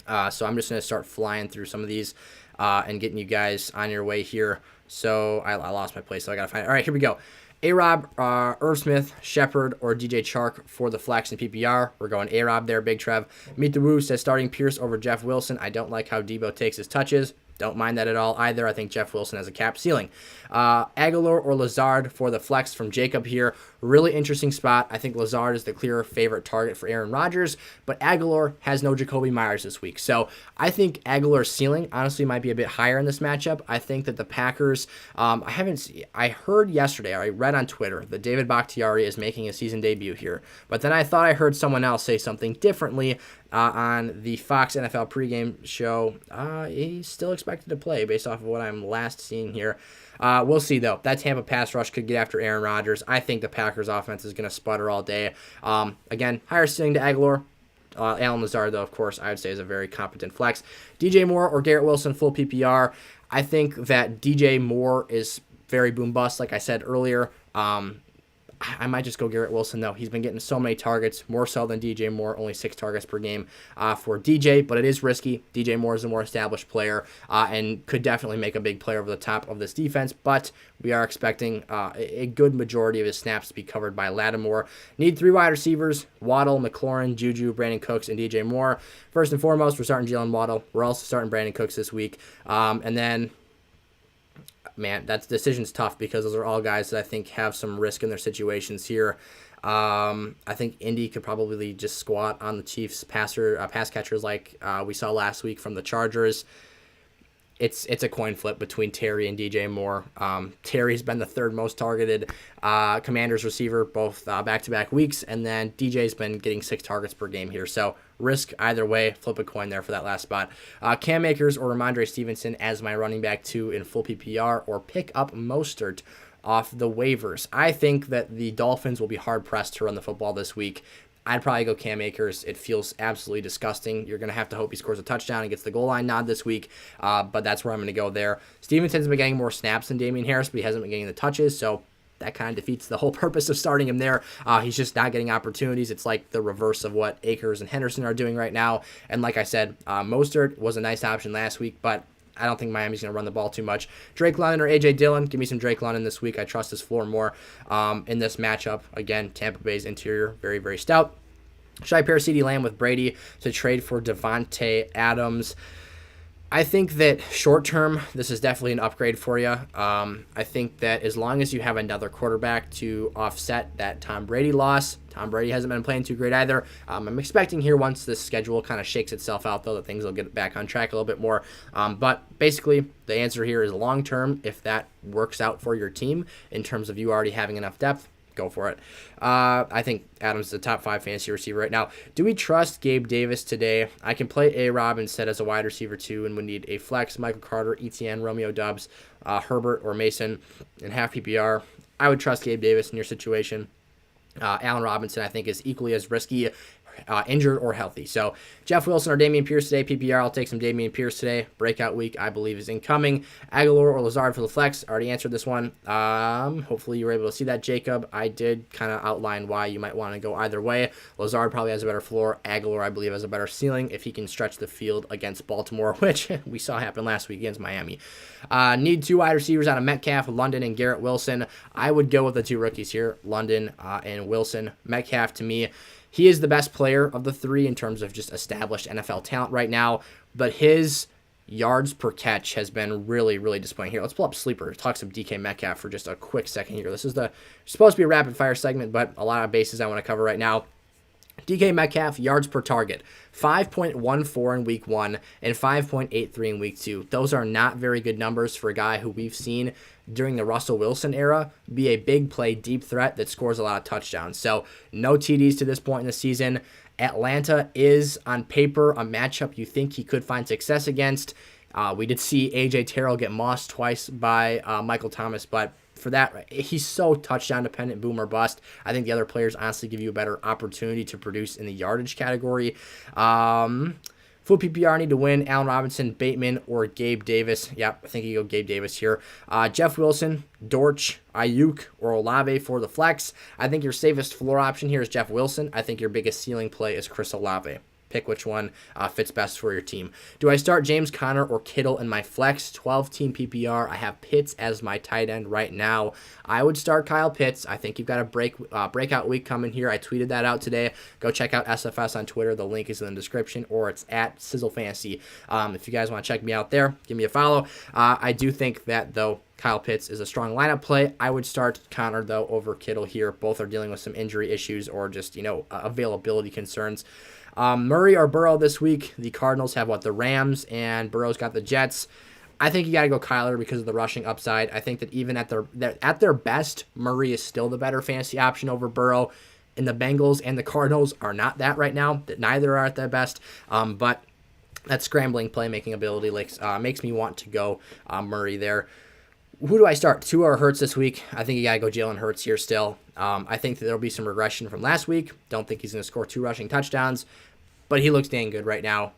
A: So I'm just going to start flying through some of these and getting you guys on your way here. So I lost my place, so I got to find it. All right, here we go. A-Rob, Irv Smith, Shepard, or DJ Chark for the flex and PPR. We're going A-Rob there, Big Trev. Meet the Woo says starting Pierce over Jeff Wilson. I don't like how Debo takes his touches. Don't mind that at all either. I think Jeff Wilson has a cap ceiling. Aguilar or Lazard for the flex from Jacob here. Really interesting spot. I think Lazard is the clear favorite target for Aaron Rodgers, but Aguilar has no Jacoby Myers this week. So I think Aguilar's ceiling honestly might be a bit higher in this matchup. I think that the Packers, I heard yesterday, or I read on Twitter that David Bakhtiari is making a season debut here, but then I thought I heard someone else say something differently on the Fox NFL pregame show. He's still expected to play based off of what I'm last seeing here. We'll see, though. That Tampa pass rush could get after Aaron Rodgers. I think the Packers offense is going to sputter all day. Again, higher ceiling to Aguilar. Alan Lazard, though, of course, I would say is a very competent flex. DJ Moore or Garrett Wilson, full PPR. I think that DJ Moore is very boom bust, like I said earlier. I might just go Garrett Wilson, though. He's been getting so many targets, more so than DJ Moore, only 6 targets per game for DJ, but it is risky. DJ Moore is a more established player and could definitely make a big play over the top of this defense, but we are expecting a good majority of his snaps to be covered by Lattimore. Need 3 wide receivers: Waddle, McLaurin, Juju, Brandon Cooks, and DJ Moore. First and foremost, we're starting Jalen Waddle. We're also starting Brandon Cooks this week. And then, man, that decision's tough because those are all guys that I think have some risk in their situations here. I think Indy could probably just squat on the Chiefs pass catchers like we saw last week from the Chargers. It's a coin flip between Terry and DJ Moore. Terry's been the third most targeted Commanders receiver both back-to-back weeks, and then DJ's been getting 6 targets per game here. So risk either way. Flip a coin there for that last spot. Cam Akers or Ramondre Stevenson as my running back 2 in full PPR, or pick up Mostert off the waivers. I think that the Dolphins will be hard-pressed to run the football this week. I'd probably go Cam Akers. It feels absolutely disgusting. You're going to have to hope he scores a touchdown and gets the goal line nod this week, but that's where I'm going to go there. Stevenson's been getting more snaps than Damien Harris, but he hasn't been getting the touches, so that kind of defeats the whole purpose of starting him there. He's just not getting opportunities. It's like the reverse of what Akers and Henderson are doing right now. And like I said, Mostert was a nice option last week, but I don't think Miami's going to run the ball too much. Drake London or A.J. Dillon. Give me some Drake London this week. I trust his floor more in this matchup. Again, Tampa Bay's interior, very, very stout. Should I pair CeeDee Lamb with Brady to trade for Devante Adams? I think that short term, this is definitely an upgrade for you. I think that as long as you have another quarterback to offset that Tom Brady loss, Tom Brady hasn't been playing too great either. I'm expecting here once this schedule kind of shakes itself out, though, that things will get back on track a little bit more. But basically, the answer here is long term. If that works out for your team in terms of you already having enough depth, go for it. I think Adams is a top 5 fantasy receiver right now. Do we trust Gabe Davis today? I can play A-Rob instead as a wide receiver too, and we need a flex, Michael Carter, ETN, Romeo Doubs, Herbert, or Mason in half PPR. I would trust Gabe Davis in your situation. Allen Robinson, I think, is equally as risky, injured or healthy. So Jeff Wilson or Damian Pierce today, PPR. I'll take some Damian Pierce today. Breakout week, I believe, is incoming. Aguilar or Lazard for the flex. Already answered this one. Hopefully you were able to see that, Jacob. I did kind of outline why you might want to go either way. Lazard probably has a better floor. Aguilar, I believe, has a better ceiling if he can stretch the field against Baltimore, which we saw happen last week against Miami. Need 2 wide receivers out of Metcalf, London, and Garrett Wilson. I would go with the 2 rookies here, London and Wilson. Metcalf, to me, he is the best player of the 3 in terms of just established NFL talent right now, but his yards per catch has been really, really disappointing. Here, let's pull up Sleeper. Talk some DK Metcalf for just a quick second here. This is supposed to be a rapid fire segment, but a lot of bases I want to cover right now. DK Metcalf, yards per target, 5.14 in week 1 and 5.83 in week 2. Those are not very good numbers for a guy who we've seen during the Russell Wilson era be a big play, deep threat that scores a lot of touchdowns. So no TDs to this point in the season. Atlanta is, on paper, a matchup you think he could find success against. We did see A.J. Terrell get mossed twice by Michael Thomas, but for that, he's so touchdown dependent, boom or bust. I think the other players honestly give you a better opportunity to produce in the yardage category. Full PPR need to win. Allen Robinson, Bateman, or Gabe Davis. Yep, I think you go Gabe Davis here. Jeff Wilson, Dortch, Ayuk, or Olave for the flex. I think your safest floor option here is Jeff Wilson. I think your biggest ceiling play is Chris Olave. Pick which one fits best for your team. Do I start James Conner or Kittle in my flex 12-team PPR? I have Pitts as my tight end right now. I would start Kyle Pitts. I think you've got a breakout week coming here. I tweeted that out today. Go check out SFS on Twitter. The link is in the description, or it's at Sizzle Fantasy. If you guys want to check me out there, give me a follow. I do think that, though, Kyle Pitts is a strong lineup play. I would start Conner, though, over Kittle here. Both are dealing with some injury issues or just, availability concerns. Murray or Burrow this week. The Cardinals have the Rams, and Burrow's got the Jets. I think you got to go Kyler because of the rushing upside. I think that even at their best, Murray is still the better fantasy option over Burrow. And the Bengals and the Cardinals are not that right now. Neither are at their best. But that scrambling playmaking ability makes me want to go Murray there. Who do I start? Tua or Hurts this week? I think you got to go Jalen Hurts here still. I think that there'll be some regression from last week. Don't think he's going to score 2 rushing touchdowns, but he looks dang good right now.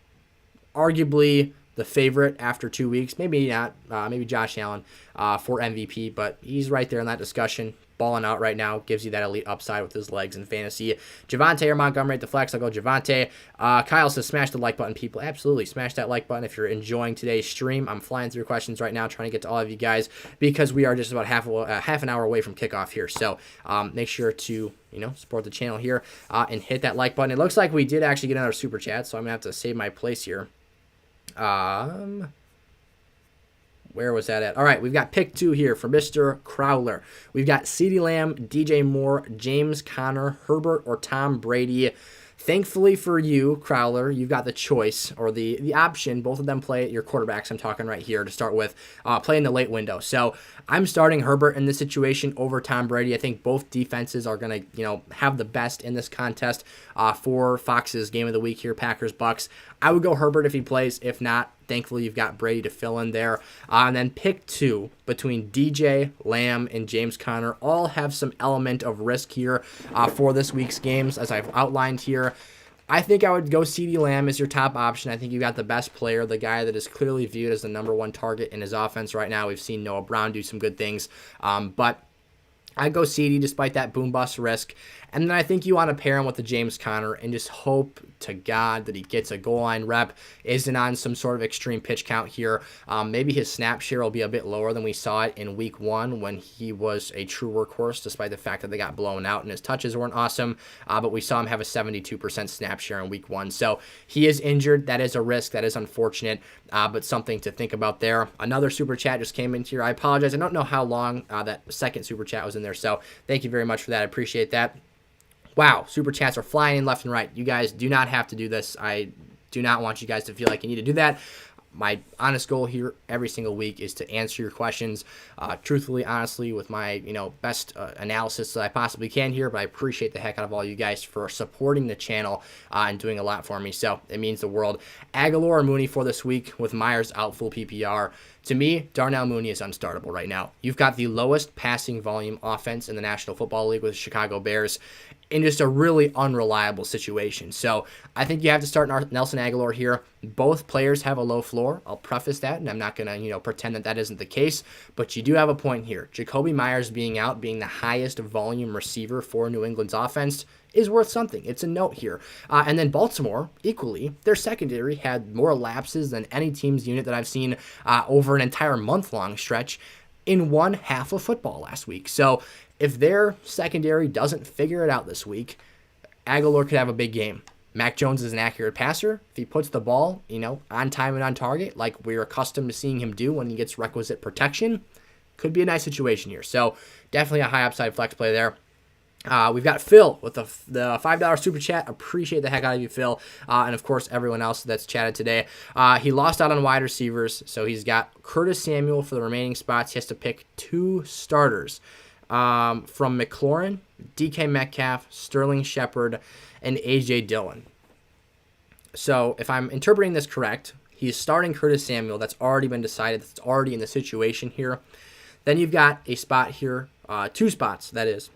A: Arguably the favorite after 2 weeks. Maybe not. Maybe Josh Allen for MVP, but he's right there in that discussion. Balling out right now, gives you that elite upside with his legs in fantasy. Javonte or Montgomery at the flex, I'll go Javonte. Kyle says, smash the like button, people. Absolutely, smash that like button if you're enjoying today's stream. I'm flying through questions right now, trying to get to all of you guys because we are just about half an hour away from kickoff here. So make sure to support the channel here and hit that like button. It looks like we did actually get another super chat, so I'm gonna have to save my place here. Where was that at? All right, we've got pick 2 here for Mr. Crowler. We've got CeeDee Lamb, DJ Moore, James Conner, Herbert, or Tom Brady. Thankfully for you, Crowler, you've got the choice or the option. Both of them play your quarterbacks. I'm talking right here to start with, play in the late window. So I'm starting Herbert in this situation over Tom Brady. I think both defenses are going to, have the best in this contest for Fox's game of the week here, Packers Bucks. I would go Herbert if he plays. If not, thankfully you've got Brady to fill in there. And then pick 2 between DJ, Lamb, and James Conner. All have some element of risk here for this week's games, as I've outlined here. I think I would go CeeDee Lamb as your top option. I think you got the best player, the guy that is clearly viewed as the number 1 target in his offense right now. We've seen Noah Brown do some good things, but I'd go CD despite that boom bust risk. And then I think you want to pair him with the James Conner and just hope to God that he gets a goal line rep, isn't on some sort of extreme pitch count here. Maybe his snap share will be a bit lower than we saw it in week 1 when he was a true workhorse, despite the fact that they got blown out and his touches weren't awesome. But we saw him have a 72% snap share in week 1. So he is injured. That is a risk. That is unfortunate, but something to think about there. Another super chat just came in here. I apologize. I don't know how long that second super chat was in there. So thank you very much for that. I appreciate that. Wow, super chats are flying in left and right. You guys do not have to do this. I do not want you guys to feel like you need to do that. My honest goal here every single week is to answer your questions truthfully, honestly, with my best analysis that I possibly can here. But I appreciate the heck out of all you guys for supporting the channel and doing a lot for me. So it means the world. Aguilar and Mooney for this week with Myers out full PPR. To me, Darnell Mooney is unstartable right now. You've got the lowest passing volume offense in the National Football League with the Chicago Bears in just a really unreliable situation. So I think you have to start Nelson Aguilar here. Both players have a low floor. I'll preface that, and I'm not going to pretend that isn't the case, but you do have a point here. Jacoby Myers being out, being the highest volume receiver for New England's offense, is worth something. It's a note here. And then Baltimore, equally, their secondary had more lapses than any team's unit that I've seen over an entire month-long stretch in one half of football last week. So if their secondary doesn't figure it out this week, Aguilar could have a big game. Mac Jones is an accurate passer. If he puts the ball, on time and on target, like we're accustomed to seeing him do when he gets requisite protection, could be a nice situation here. So definitely a high upside flex play there. We've got Phil with the $5 super chat. Appreciate the heck out of you, Phil. And, of course, everyone else that's chatted today. He lost out on wide receivers, so he's got Curtis Samuel for the remaining spots. He has to pick 2 starters from McLaurin, DK Metcalf, Sterling Shepard, and A.J. Dillon. So if I'm interpreting this correct, he's starting Curtis Samuel. That's already been decided. That's already in the situation here. Then you've got a spot here, 2 spots, that is,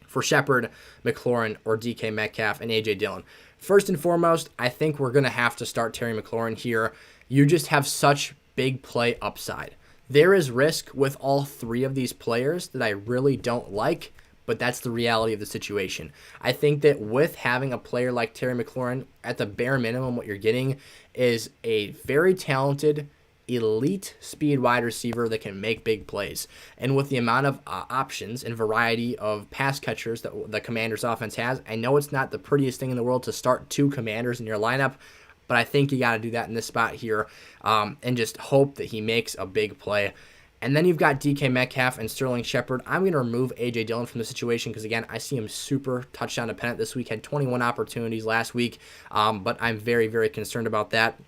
A: for Shepard, McLaurin, or DK Metcalf, and A.J. Dillon. First and foremost, I think we're going to have to start Terry McLaurin here. You just have such big play upside. There is risk with all 3 of these players that I really don't like, but that's the reality of the situation. I think that with having a player like Terry McLaurin, at the bare minimum, what you're getting is a very talented, elite speed wide receiver that can make big plays. And with the amount of options and variety of pass catchers that the Commanders offense has, I know it's not the prettiest thing in the world to start 2 Commanders in your lineup, but I think you got to do that in this spot here and just hope that he makes a big play. And then you've got DK Metcalf and Sterling Shepard. I'm going to remove A.J. Dillon from the situation because, again, I see him super touchdown dependent this week. Had 21 opportunities last week, but I'm very, very concerned about that.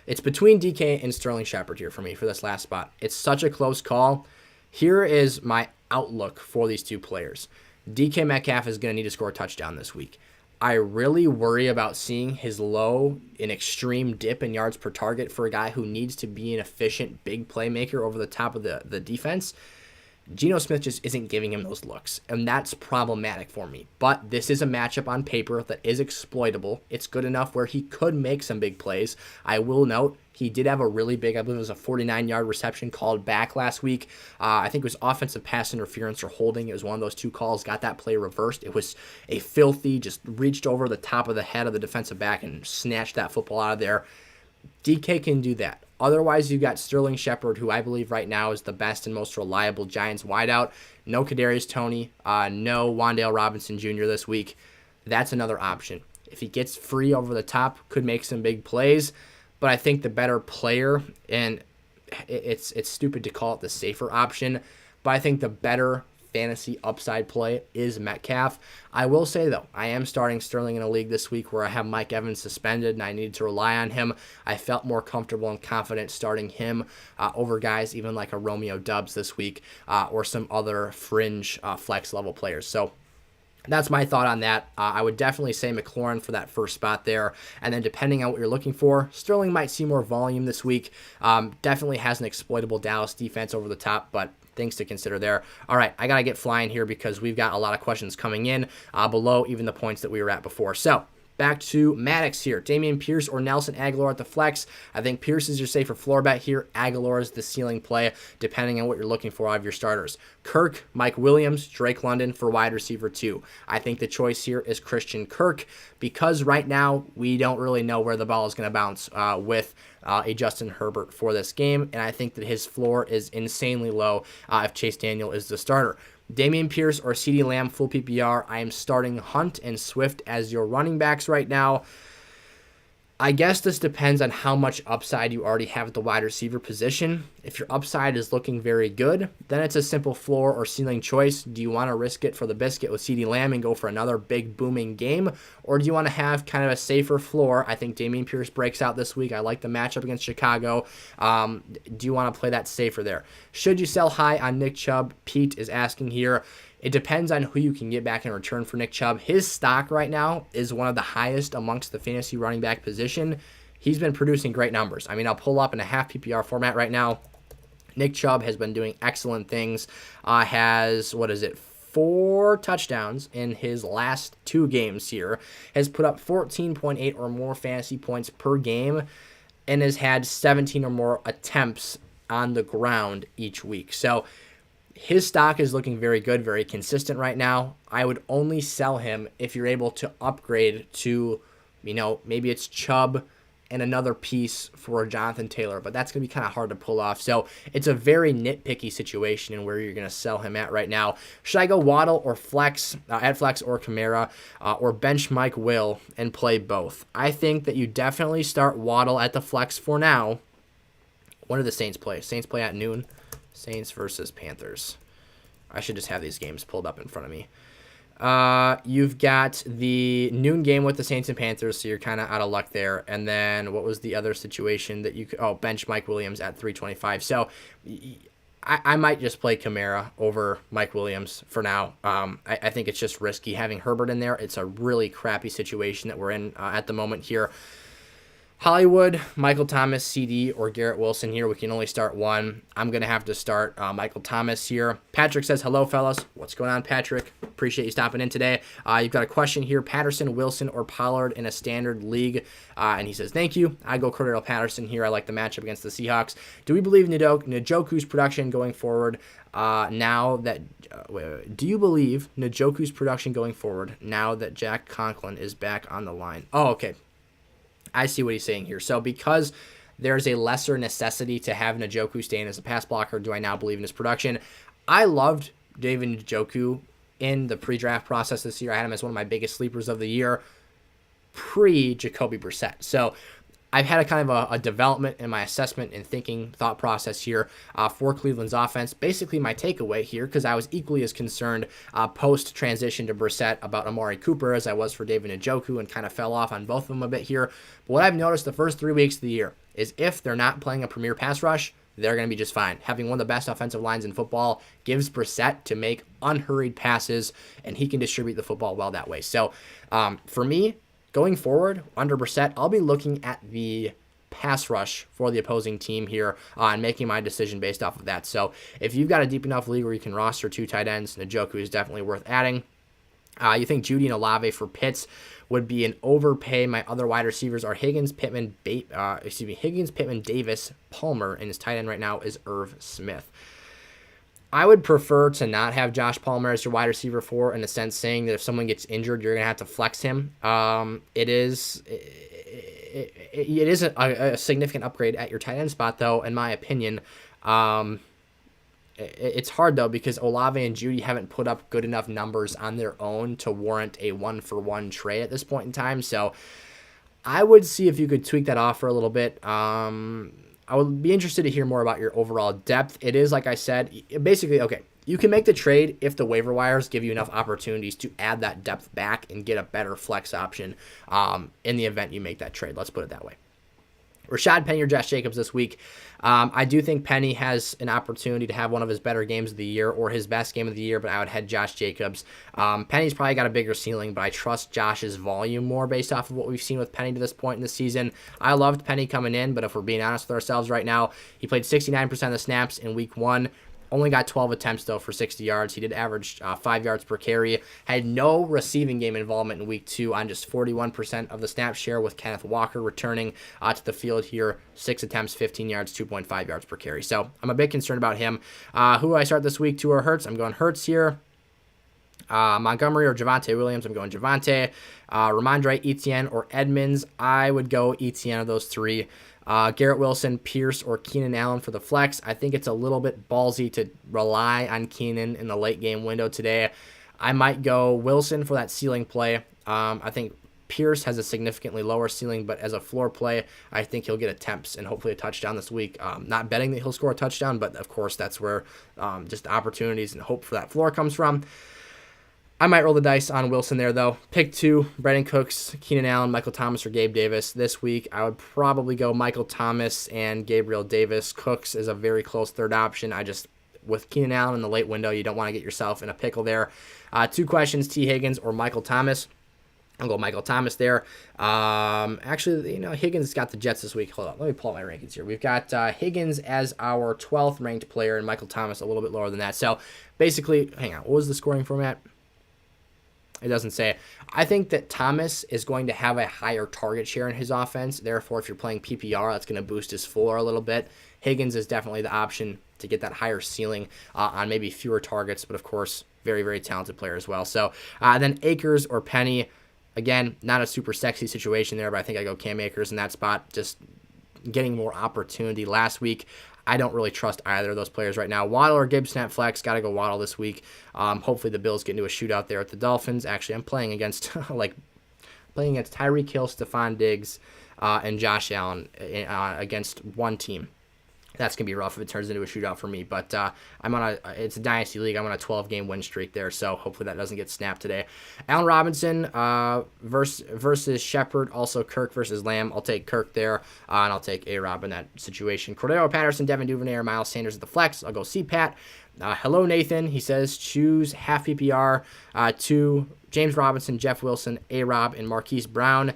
A: It's between DK and Sterling Shepard here for me for this last spot. It's such a close call. Here is my outlook for these 2 players. DK Metcalf is going to need to score a touchdown this week. I really worry about seeing his low and extreme dip in yards per target for a guy who needs to be an efficient big playmaker over the top of the defense. Geno Smith just isn't giving him those looks, and that's problematic for me. But this is a matchup on paper that is exploitable. It's good enough where he could make some big plays. I will note he did have a really big, I believe it was a 49-yard reception called back last week. I think it was offensive pass interference or holding. It was one of those 2 calls, got that play reversed. It was a filthy, just reached over the top of the head of the defensive back and snatched that football out of there. DK can do that. Otherwise, you've got Sterling Shepard, who I believe right now is the best and most reliable Giants wideout. No Kadarius Toney, no Wan'Dale Robinson Jr. this week. That's another option. If he gets free over the top, could make some big plays. But I think the better player, and it's stupid to call it the safer option, but I think the better fantasy upside play is Metcalf. I will say, though, I am starting Sterling in a league this week where I have Mike Evans suspended and I need to rely on him. I felt more comfortable and confident starting him over guys even like a Romeo Doubs this week or some other fringe flex level players. So that's my thought on that. I would definitely say McLaurin for that first spot there. And then depending on what you're looking for, Sterling might see more volume this week. Definitely has an exploitable Dallas defense over the top, but things to consider there. All right, I got to get flying here because we've got a lot of questions coming in below even the points that we were at before. So Back to Maddox here. Damien Pierce or Nelson Aguilar at the flex. I think Pierce is your safer floor bet here. Aguilar is the ceiling play, depending on what you're looking for out of your starters. Kirk, Mike Williams, Drake London for wide receiver 2. I think the choice here is Christian Kirk because right now we don't really know where the ball is going to bounce with a Justin Herbert for this game, and I think that his floor is insanely low if Chase Daniel is the starter. Dameon Pierce or CeeDee Lamb full PPR. I am starting Hunt and Swift as your running backs right now. I guess this depends on how much upside you already have at the wide receiver position. If your upside is looking very good, then it's a simple floor or ceiling choice. Do you want to risk it for the biscuit with CeeDee Lamb and go for another big booming game? Or do you want to have kind of a safer floor? I think Dameon Pierce breaks out this week. I like the matchup against Chicago. Do you want to play that safer there? Should you sell high on Nick Chubb? Pete is asking here. It depends on who you can get back in return for Nick Chubb. His stock right now is one of the highest amongst the fantasy running back position. He's been producing great numbers. I mean, I'll pull up in a half PPR format right now. Nick Chubb has been doing excellent things. Has, 4 touchdowns in his last 2 games here. Has put up 14.8 or more fantasy points per game and has had 17 or more attempts on the ground each week. So his stock is looking very good, very consistent right now. I would only sell him if you're able to upgrade to, maybe it's Chubb and another piece for Jonathan Taylor, but that's going to be kind of hard to pull off. So it's a very nitpicky situation in where you're going to sell him at right now. Should I go Waddle or flex, at flex or Kamara, or bench Mike Will and play both? I think that you definitely start Waddle at the flex for now. When do the Saints play? Saints play at noon. Saints versus Panthers. I should just have these games pulled up in front of me. You've got the noon game with the Saints and Panthers, so you're kind of out of luck there. And then what was the other situation that you could... Oh, bench Mike Williams at 325. So I might just play Kamara over Mike Williams for now. I think it's just risky having Herbert in there. It's a really crappy situation that we're in at the moment here. Hollywood, Michael Thomas, CD, or Garrett Wilson here. We can only start one. I'm going to have to start Michael Thomas here. Patrick says, hello, fellas. What's going on, Patrick? Appreciate you stopping in today. You've got a question here. Patterson, Wilson, or Pollard in a standard league? And he says, thank you. I go Cordell Patterson here. I like the matchup against the Seahawks. Do we believe Njoku's production going forward do you believe Njoku's production going forward now that Jack Conklin is back on the line? Oh, okay. I see what he's saying here. So because there's a lesser necessity to have Njoku stay in as a pass blocker, do I now believe in his production? I loved David Njoku in the pre-draft process this year. I had him as one of my biggest sleepers of the year pre-Jacoby Brissett. So I've had a kind of a development in my assessment and thinking thought process here for Cleveland's offense. Basically, my takeaway here, because I was equally as concerned post-transition to Brissett about Amari Cooper as I was for David Njoku and kind of fell off on both of them a bit here. But what I've noticed the first 3 weeks of the year is if they're not playing a premier pass rush, they're going to be just fine. Having one of the best offensive lines in football gives Brissett to make unhurried passes, and he can distribute the football well that way. So for me, going forward, under Brissett, I'll be looking at the pass rush for the opposing team here and making my decision based off of that. So if you've got a deep enough league where you can roster 2 tight ends, Njoku is definitely worth adding. You think Judy and Olave for Pitts would be an overpay. My other wide receivers are Higgins, Pittman, Davis, Palmer, and his tight end right now is Irv Smith. I would prefer to not have Josh Palmer as your wide receiver 4, in a sense saying that if someone gets injured, you're going to have to flex him. It is a significant upgrade at your tight end spot, though, in my opinion. It's hard, though, because Olave and Judy haven't put up good enough numbers on their own to warrant a 1-for-1 trade at this point in time. So I would see if you could tweak that offer a little bit. I would be interested to hear more about your overall depth. It is, like I said, basically, okay, you can make the trade if the waiver wires give you enough opportunities to add that depth back and get a better flex option in the event you make that trade. Let's put it that way. Rashad Penny or Josh Jacobs this week. I do think Penny has an opportunity to have one of his better games of the year or his best game of the year, but I would head Josh Jacobs. Penny's probably got a bigger ceiling, but I trust Josh's volume more based off of what we've seen with Penny to this point in the season. I loved Penny coming in, but if we're being honest with ourselves right now, he played 69% of the snaps in week 1. Only got 12 attempts, though, for 60 yards. He did average 5 yards per carry. Had no receiving game involvement in week 2 on just 41% of the snap share, with Kenneth Walker returning to the field here. 6 attempts, 15 yards, 2.5 yards per carry. So I'm a bit concerned about him. Who do I start this week? Tua or Hurts? I'm going Hurts here. Montgomery or Javonte Williams? I'm going Javonte. Ramondre, Etienne, or Edmonds? I would go Etienne of those 3. Garrett Wilson, Pierce, or Keenan Allen for the flex. I think it's a little bit ballsy to rely on Keenan in the late game window today. I might go Wilson for that ceiling play. I think Pierce has a significantly lower ceiling, but as a floor play, I think he'll get attempts and hopefully a touchdown this week. Not betting that he'll score a touchdown, but of course that's where just opportunities and hope for that floor comes from. I might roll the dice on Wilson there, though. Pick 2, Brandon Cooks, Keenan Allen, Michael Thomas, or Gabe Davis. This week, I would probably go Michael Thomas and Gabriel Davis. Cooks is a very close third option. With Keenan Allen in the late window, you don't want to get yourself in a pickle there. 2 questions, T. Higgins or Michael Thomas. I'll go Michael Thomas there. Actually, Higgins got the Jets this week. Hold on, let me pull up my rankings here. We've got Higgins as our 12th ranked player and Michael Thomas a little bit lower than that. So basically, hang on, what was the scoring format? It doesn't say. I think that Thomas is going to have a higher target share in his offense. Therefore, if you're playing PPR, that's going to boost his floor a little bit. Higgins is definitely the option to get that higher ceiling on maybe fewer targets, but of course, very, very talented player as well. So then Akers or Penny, again, not a super sexy situation there, but I think I go Cam Akers in that spot, just getting more opportunity last week. I don't really trust either of those players right now. Waddle or Gibson at flex. Got to go Waddle this week. Hopefully the Bills get into a shootout there at the Dolphins. Actually, I'm playing against Tyreek Hill, Stephon Diggs, and Josh Allen against one team. That's going to be rough if it turns into a shootout for me. But it's a dynasty league. I'm on a 12-game win streak there, so hopefully that doesn't get snapped today. Allen Robinson versus Shepard, also Kirk versus Lamb. I'll take Kirk there, and I'll take A-Rob in that situation. Cordero Patterson, Devin Duvernay, or Miles Sanders at the flex. I'll go C-Pat. Hello, Nathan. He says choose half PPR to James Robinson, Jeff Wilson, A-Rob, and Marquise Brown.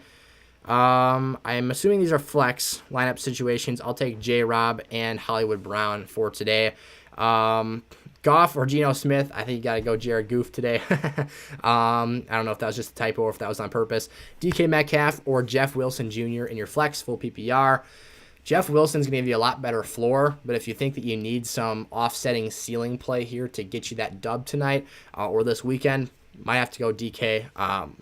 A: I'm assuming these are flex lineup situations. I'll take J-Rob and Hollywood Brown for today. Goff or Geno Smith. I think you got to go Jared Goof today. I don't know if that was just a typo or if that was on purpose. DK Metcalf or Jeff Wilson Jr. in your flex, full PPR. Jeff Wilson's going to give you a lot better floor, but if you think that you need some offsetting ceiling play here to get you that dub tonight or this weekend, might have to go DK.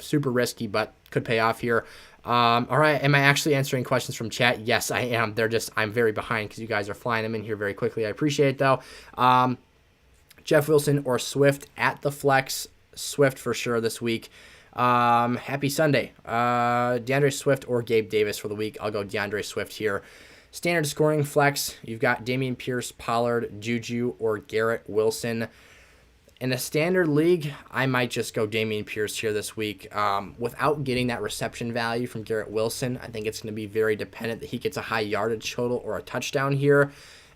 A: Super risky, but could pay off here. All right, am I actually answering questions from chat? Yes, I am. I'm very behind because you guys are flying them in here very quickly. I appreciate it, though. Jeff Wilson or Swift at the flex. Swift for sure this week. Happy Sunday. DeAndre Swift or Gabe Davis for the week. I'll go DeAndre Swift here. Standard scoring flex. You've got Damien Pierce, Pollard, Juju, or Garrett Wilson. In a standard league, I might just go Damien Pierce here this week. Without getting that reception value from Garrett Wilson, I think it's going to be very dependent that he gets a high yardage total or a touchdown here.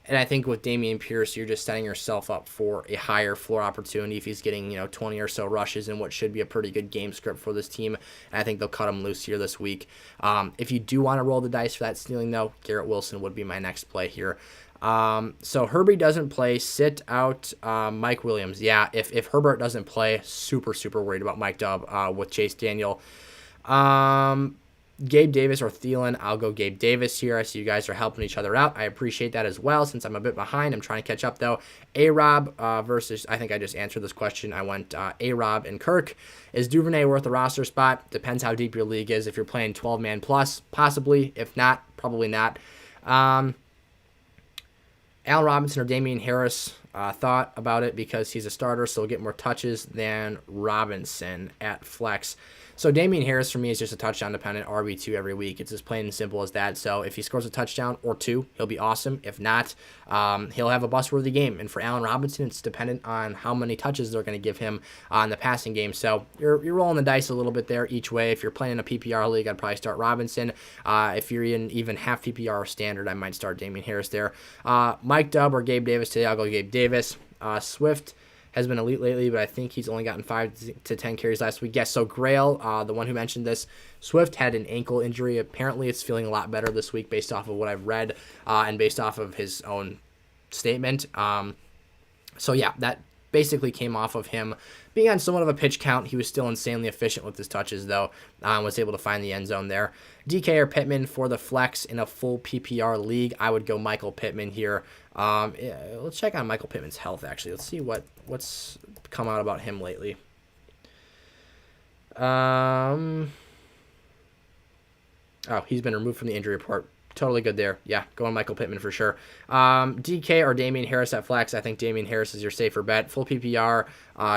A: And I think with Damien Pierce, you're just setting yourself up for a higher floor opportunity if he's getting 20 or so rushes in what should be a pretty good game script for this team. And I think they'll cut him loose here this week. If you do want to roll the dice for that ceiling, though, Garrett Wilson would be my next play here. So Herbie doesn't play, sit out Mike Williams. Yeah, if Herbert doesn't play, super worried about Mike Dubb with Chase Daniel. Gabe Davis or Thielen, I'll go Gabe Davis here. I see you guys are helping each other out. I appreciate that as well. Since I'm a bit behind, I'm trying to catch up, though. A-Rob versus, I think I just answered this question. I went A-Rob and Kirk. Is Duvernay worth a roster spot? Depends how deep your league is. If you're playing 12-man plus, possibly. If not, probably not. Allen Robinson or Damien Harris, thought about it because he's a starter, so he'll get more touches than Robinson at flex. So Damien Harris for me is just a touchdown-dependent RB2 every week. It's as plain and simple as that. So if he scores a touchdown or two, he'll be awesome. If not, he'll have a bust-worthy game. And for Allen Robinson, it's dependent on how many touches they're going to give him in the passing game. So you're rolling the dice a little bit there each way. If you're playing in a PPR league, I'd probably start Robinson. If you're in even half PPR or standard, I might start Damien Harris there. Mike Dubb or Gabe Davis today, I'll go Gabe Davis. Swift has been elite lately, but I think he's only gotten 5 to 10 carries last week. Yes, so Grail, the one who mentioned this, Swift had an ankle injury. Apparently it's feeling a lot better this week based off of what I've read and based off of his own statement. So yeah, that basically came off of him being on somewhat of a pitch count. He was still insanely efficient with his touches, though. Was able to find the end zone there. DK or Pittman for the flex in a full PPR league. I would go Michael Pittman here. Yeah, let's check on Michael Pittman's health, actually. Let's see what's come out about him lately. Oh, he's been removed from the injury report. Totally good there. Yeah, going Michael Pittman for sure. DK or Damien Harris at flex. I think Damien Harris is your safer bet. Full PPR.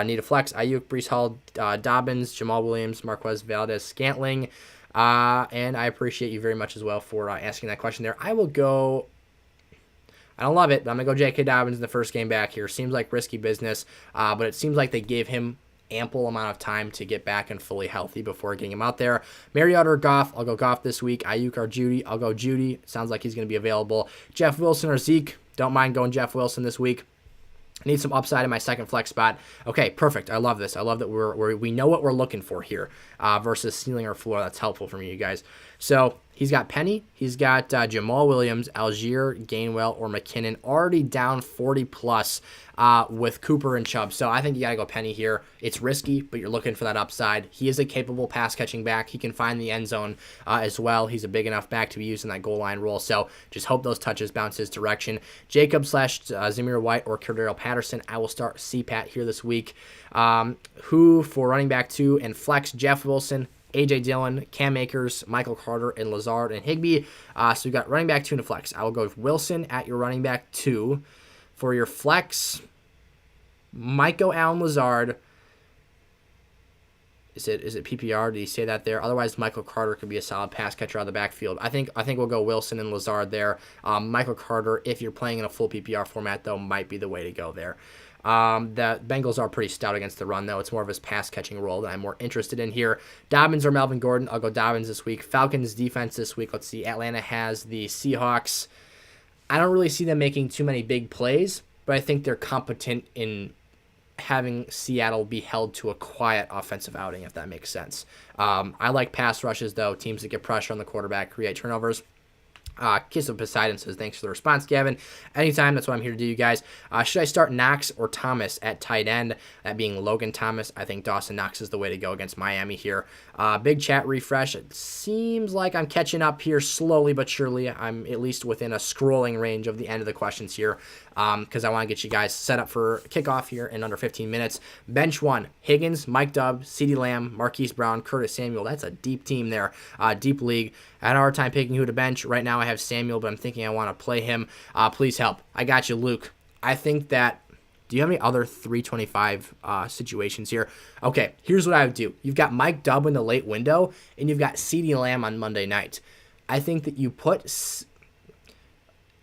A: Need a flex. Ayuk, Breece Hall, Dobbins, Jamal Williams, Marquez Valdez, Scantling. And I appreciate you very much as well for asking that question there. I will go... I don't love it, but I'm going to go J.K. Dobbins in the first game back here. Seems like risky business, but it seems like they gave him ample amount of time to get back and fully healthy before getting him out there. Mariota or Goff, I'll go Goff this week. Ayuk or Judy, I'll go Judy. Sounds like he's going to be available. Jeff Wilson or Zeke, don't mind going Jeff Wilson this week. Need some upside in my second flex spot. Okay, perfect. I love this. I love that we know what we're looking for here versus ceiling or floor. That's helpful for me, you guys. So he's got Penny. He's got Jamal Williams, Algier, Gainwell, or McKinnon already down 40+ with Cooper and Chubb. So I think you got to go Penny here. It's risky, but you're looking for that upside. He is a capable pass-catching back. He can find the end zone as well. He's a big enough back to be used in that goal line role. So just hope those touches bounce his direction. Jacob / Zamir White or Cordero Patterson. I will start CPAT here this week. Who for running back 2 and flex, Jeff Wilson, A.J. Dillon, Cam Akers, Michael Carter, and Lazard and Higbee. So you got running back 2 and a flex. I will go with Wilson at your running back 2. For your flex, Michael Allen Lazard. Is it PPR? Did he say that there? Otherwise, Michael Carter could be a solid pass catcher out of the backfield. I think we'll go Wilson and Lazard there. Michael Carter, if you're playing in a full PPR format, though, might be the way to go there. The Bengals are pretty stout against the run, though. It's more of his pass-catching role that I'm more interested in here. Dobbins or Melvin Gordon. I'll go Dobbins this week. Falcons defense this week. Let's see. Atlanta has the Seahawks. I don't really see them making too many big plays, but I think they're competent in having Seattle be held to a quiet offensive outing, if that makes sense. I like pass rushes, though. Teams that get pressure on the quarterback create turnovers. Kiss of Poseidon says, thanks for the response, Gavin. Anytime, that's what I'm here to do, you guys. Should I start Knox or Thomas at tight end? That being Logan Thomas. I think Dawson Knox is the way to go against Miami here. Big chat refresh. It seems like I'm catching up here slowly but surely. I'm at least within a scrolling range of the end of the questions here because I want to get you guys set up for kickoff here in under 15 minutes. Bench 1, Higgins, Mike Dubb, CeeDee Lamb, Marquise Brown, Curtis Samuel. That's a deep team there, deep league. I had a hard time picking who to bench. Right now I have Samuel, but I'm thinking I want to play him. Please help. I got you, Luke. I think that... Do you have any other 325 situations here? Okay, here's what I would do. You've got Mike Dubb in the late window, and you've got CeeDee Lamb on Monday night. I think that you put...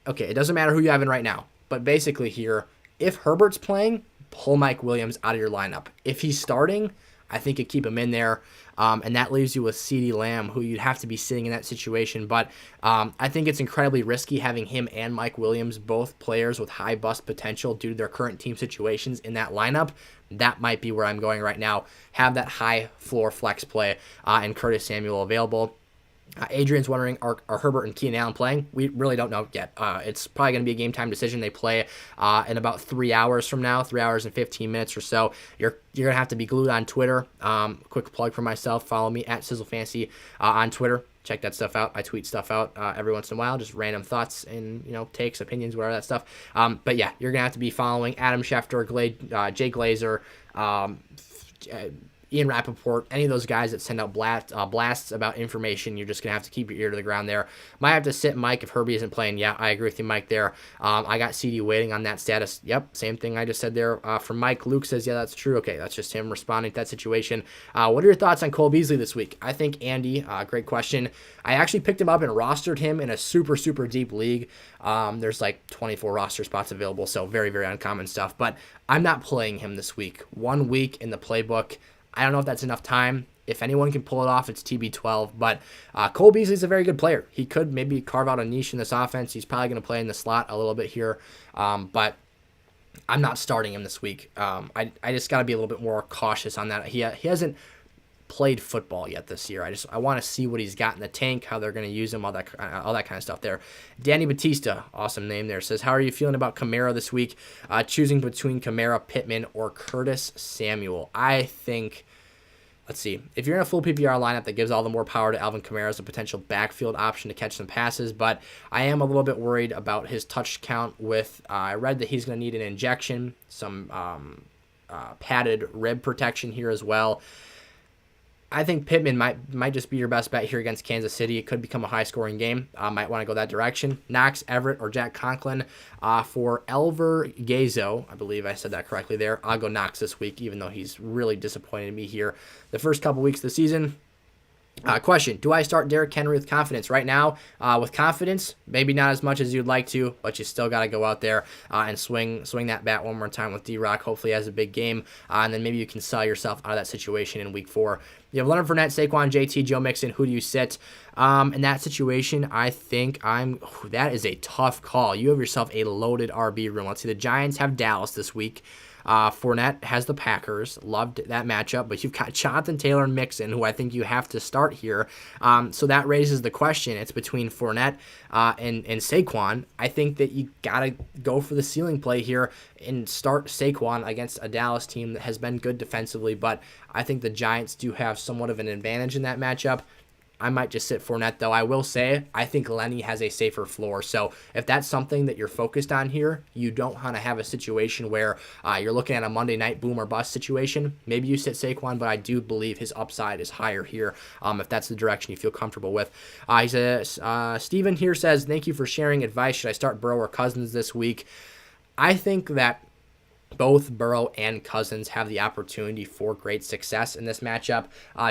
A: Okay, it doesn't matter who you have in right now, but basically here, if Herbert's playing, pull Mike Williams out of your lineup. If he's starting, I think you keep him in there. And that leaves you with CeeDee Lamb, who you'd have to be sitting in that situation. But I think it's incredibly risky having him and Mike Williams, both players with high bust potential due to their current team situations in that lineup. That might be where I'm going right now. Have that high floor flex play and Curtis Samuel available. Adrian's wondering, are Herbert and Keenan Allen playing? We really don't know yet. It's probably going to be a game time decision. They play in about 3 hours from now, 3 hours and 15 minutes or so. You're going to have to be glued on Twitter. Quick plug for myself. Follow me at Sizzle Fantasy on Twitter. Check that stuff out. I tweet stuff out every once in a while, just random thoughts and takes, opinions, whatever that stuff. But yeah, you're going to have to be following Adam Schefter, Jay Glazer, Ian Rappaport, any of those guys that send out blasts about information. You're just going to have to keep your ear to the ground there. Might have to sit Mike if Herbie isn't playing. Yeah, I agree with you, Mike, there. I got CD waiting on that status. Yep, same thing I just said there. From Mike, Luke says, yeah, that's true. Okay, that's just him responding to that situation. What are your thoughts on Cole Beasley this week? I think Andy, great question. I actually picked him up and rostered him in a super, super deep league. There's like 24 roster spots available, so very, very uncommon stuff. But I'm not playing him this week. 1 week in the playbook. I don't know if that's enough time. If anyone can pull it off, it's TB12. But Cole Beasley's a very good player. He could maybe carve out a niche in this offense. He's probably going to play in the slot a little bit here. But I'm not starting him this week. I just got to be a little bit more cautious on that. He hasn't played football yet this year. I want to see what he's got in the tank, how they're going to use him, all that kind of stuff there. Danny Batista, awesome name there, says, how are you feeling about Kamara this week? Choosing between Kamara, Pittman, or Curtis Samuel. I think, let's see, if you're in a full PPR lineup, that gives all the more power to Alvin Kamara as a potential backfield option to catch some passes, but I am a little bit worried about his touch count with, I read that he's going to need an injection, some padded rib protection here as well. I think Pittman might just be your best bet here against Kansas City. It could become a high-scoring game. Might want to go that direction. Knox, Everett, or Jack Conklin. For Elver Gazo, I believe I said that correctly there, I'll go Knox this week, even though he's really disappointed me here the first couple weeks of the season. Question, do I start Derrick Henry with confidence? Right now, with confidence, maybe not as much as you'd like to, but you still got to go out there and swing that bat one more time with D-Rock. Hopefully he has a big game, and then maybe you can sell yourself out of that situation in week 4. You have Leonard Fournette, Saquon, JT, Joe Mixon. Who do you sit? In that situation, I think that is a tough call. You have yourself a loaded RB room. Let's see, the Giants have Dallas this week. Fournette has the Packers. Loved that matchup. But you've got Jonathan Taylor and Mixon, who I think you have to start here. So that raises the question. It's between Fournette and Saquon. I think that you got to go for the ceiling play here and start Saquon against a Dallas team that has been good defensively. But I think the Giants do have somewhat of an advantage in that matchup. I might just sit Fournette, though. I will say I think Lenny has a safer floor. So if that's something that you're focused on here, you don't want to have a situation where you're looking at a Monday night boom or bust situation. Maybe you sit Saquon, but I do believe his upside is higher here if that's the direction you feel comfortable with. He says, Steven here says, thank you for sharing advice. Should I start Burrow or Cousins this week? I think that both Burrow and Cousins have the opportunity for great success in this matchup.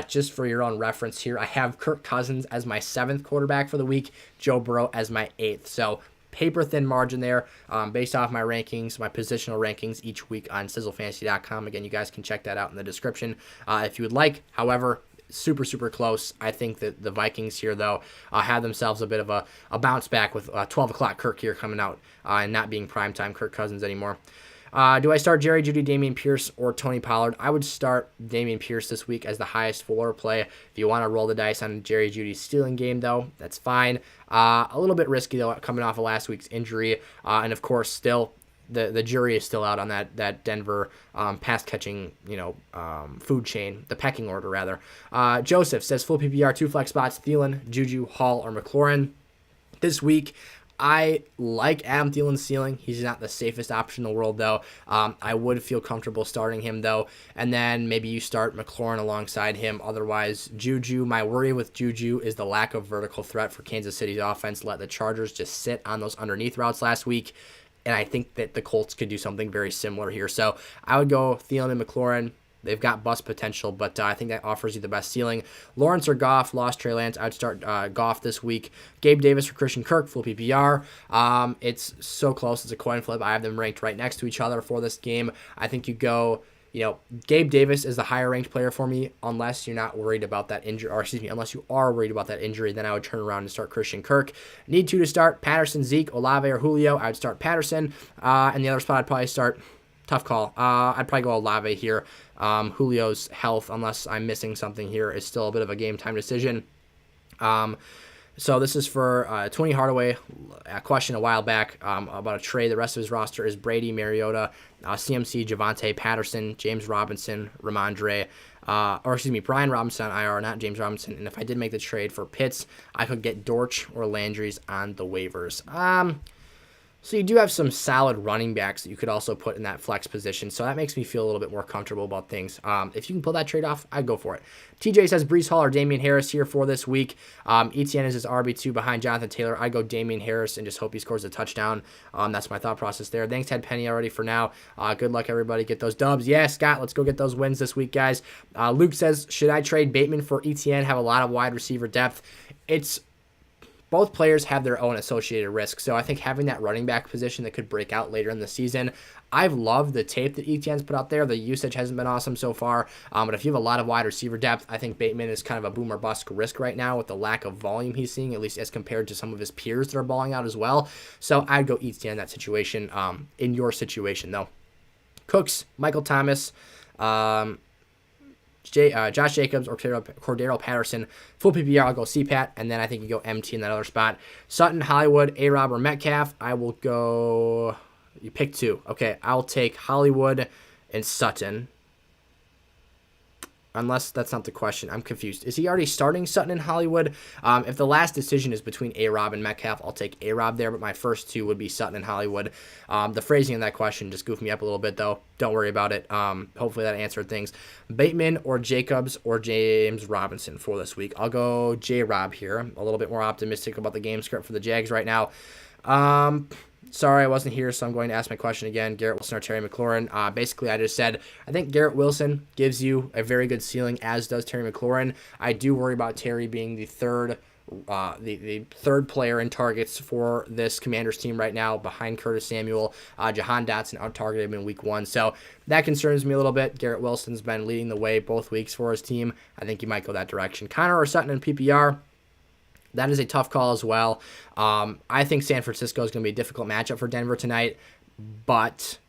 A: Just for your own reference here, I have Kirk Cousins as my 7th quarterback for the week, Joe Burrow as my 8th. So paper thin margin there based off my rankings, my positional rankings each week on sizzlefantasy.com. Again, you guys can check that out in the description if you would like. However, super close. I think that the Vikings here, though, have themselves a bit of a bounce back with 12 o'clock Kirk here coming out and not being primetime Kirk Cousins anymore. Do I start Jerry Jeudy, Dameon Pierce, or Tony Pollard? I would start Dameon Pierce this week as the highest floor play. If you want to roll the dice on Jerry Jeudy's stealing game, though, that's fine. A little bit risky, though, coming off of last week's injury. And, of course, still the jury is still out on that Denver pass-catching, food chain, the pecking order, rather. Joseph says full PPR, 2 flex spots, Thielen, Juju, Hall, or McLaurin. This week, I like Adam Thielen's ceiling. He's not the safest option in the world, though. I would feel comfortable starting him, though. And then maybe you start McLaurin alongside him. Otherwise, Juju. My worry with Juju is the lack of vertical threat for Kansas City's offense. Let the Chargers just sit on those underneath routes last week. And I think that the Colts could do something very similar here. So I would go Thielen and McLaurin. They've got bust potential, but I think that offers you the best ceiling. Lawrence or Goff, lost Trey Lance. I'd start Goff this week. Gabe Davis or Christian Kirk, full PPR. It's so close. It's a coin flip. I have them ranked right next to each other for this game. I think you go, Gabe Davis is the higher ranked player for me, unless you're not worried about that injury, unless you are worried about that injury, then I would turn around and start Christian Kirk. Need to start Patterson, Zeke, Olave, or Julio. I would start Patterson. And the other spot I'd probably start, tough call. I'd probably go Olave here. Julio's health, unless I'm missing something here, is still a bit of a game time decision. So this is for Tony Hardaway. A question a while back about a trade. The rest of his roster is Brady, Mariota, CMC, Javante, Patterson, James Robinson, Brian Robinson on IR, not James Robinson. And if I did make the trade for Pitts, I could get Dortch or Landry's on the waivers. So you do have some solid running backs that you could also put in that flex position. So that makes me feel a little bit more comfortable about things. If you can pull that trade off, I'd go for it. TJ says Breece Hall or Damien Harris here for this week. ETN is his RB2 behind Jonathan Taylor. I'd go Damien Harris and just hope he scores a touchdown. That's my thought process there. Thanks, Ted Penny, already for now. Good luck, everybody. Get those dubs. Yeah, Scott, let's go get those wins this week, guys. Luke says, should I trade Bateman for ETN? Have a lot of wide receiver depth. Both players have their own associated risk, so I think having that running back position that could break out later in the season, I've loved the tape that ETN's put out there. The usage hasn't been awesome so far, but if you have a lot of wide receiver depth, I think Bateman is kind of a boom or bust risk right now with the lack of volume he's seeing, at least as compared to some of his peers that are balling out as well. So I'd go ETN in that situation. In your situation, though. Cooks, Michael Thomas, Josh Jacobs or Cordero Patterson. Full PPR, I'll go CPAT, and then I think you go MT in that other spot. Sutton, Hollywood, A-Rob, or Metcalf. I will go... You pick two. Okay, I'll take Hollywood and Sutton. Unless that's not the question. I'm confused. Is he already starting Sutton and Hollywood? If the last decision is between A-Rob and Metcalf, I'll take A-Rob there, but my first two would be Sutton and Hollywood. The phrasing of that question just goofed me up a little bit, though. Don't worry about it. Hopefully that answered things. Bateman or Jacobs or James Robinson for this week. I'll go J-Rob here. I'm a little bit more optimistic about the game script for the Jags right now. Sorry, I wasn't here, so I'm going to ask my question again. Garrett Wilson or Terry McLaurin? Basically, I just said, I think Garrett Wilson gives you a very good ceiling, as does Terry McLaurin. I do worry about Terry being the third player in targets for this Commanders team right now, behind Curtis Samuel. Jahan Dotson out-targeted him in week 1, so that concerns me a little bit. Garrett Wilson's been leading the way both weeks for his team. I think he might go that direction. Connor or Sutton in PPR? That is a tough call as well. I think San Francisco is going to be a difficult matchup for Denver tonight. But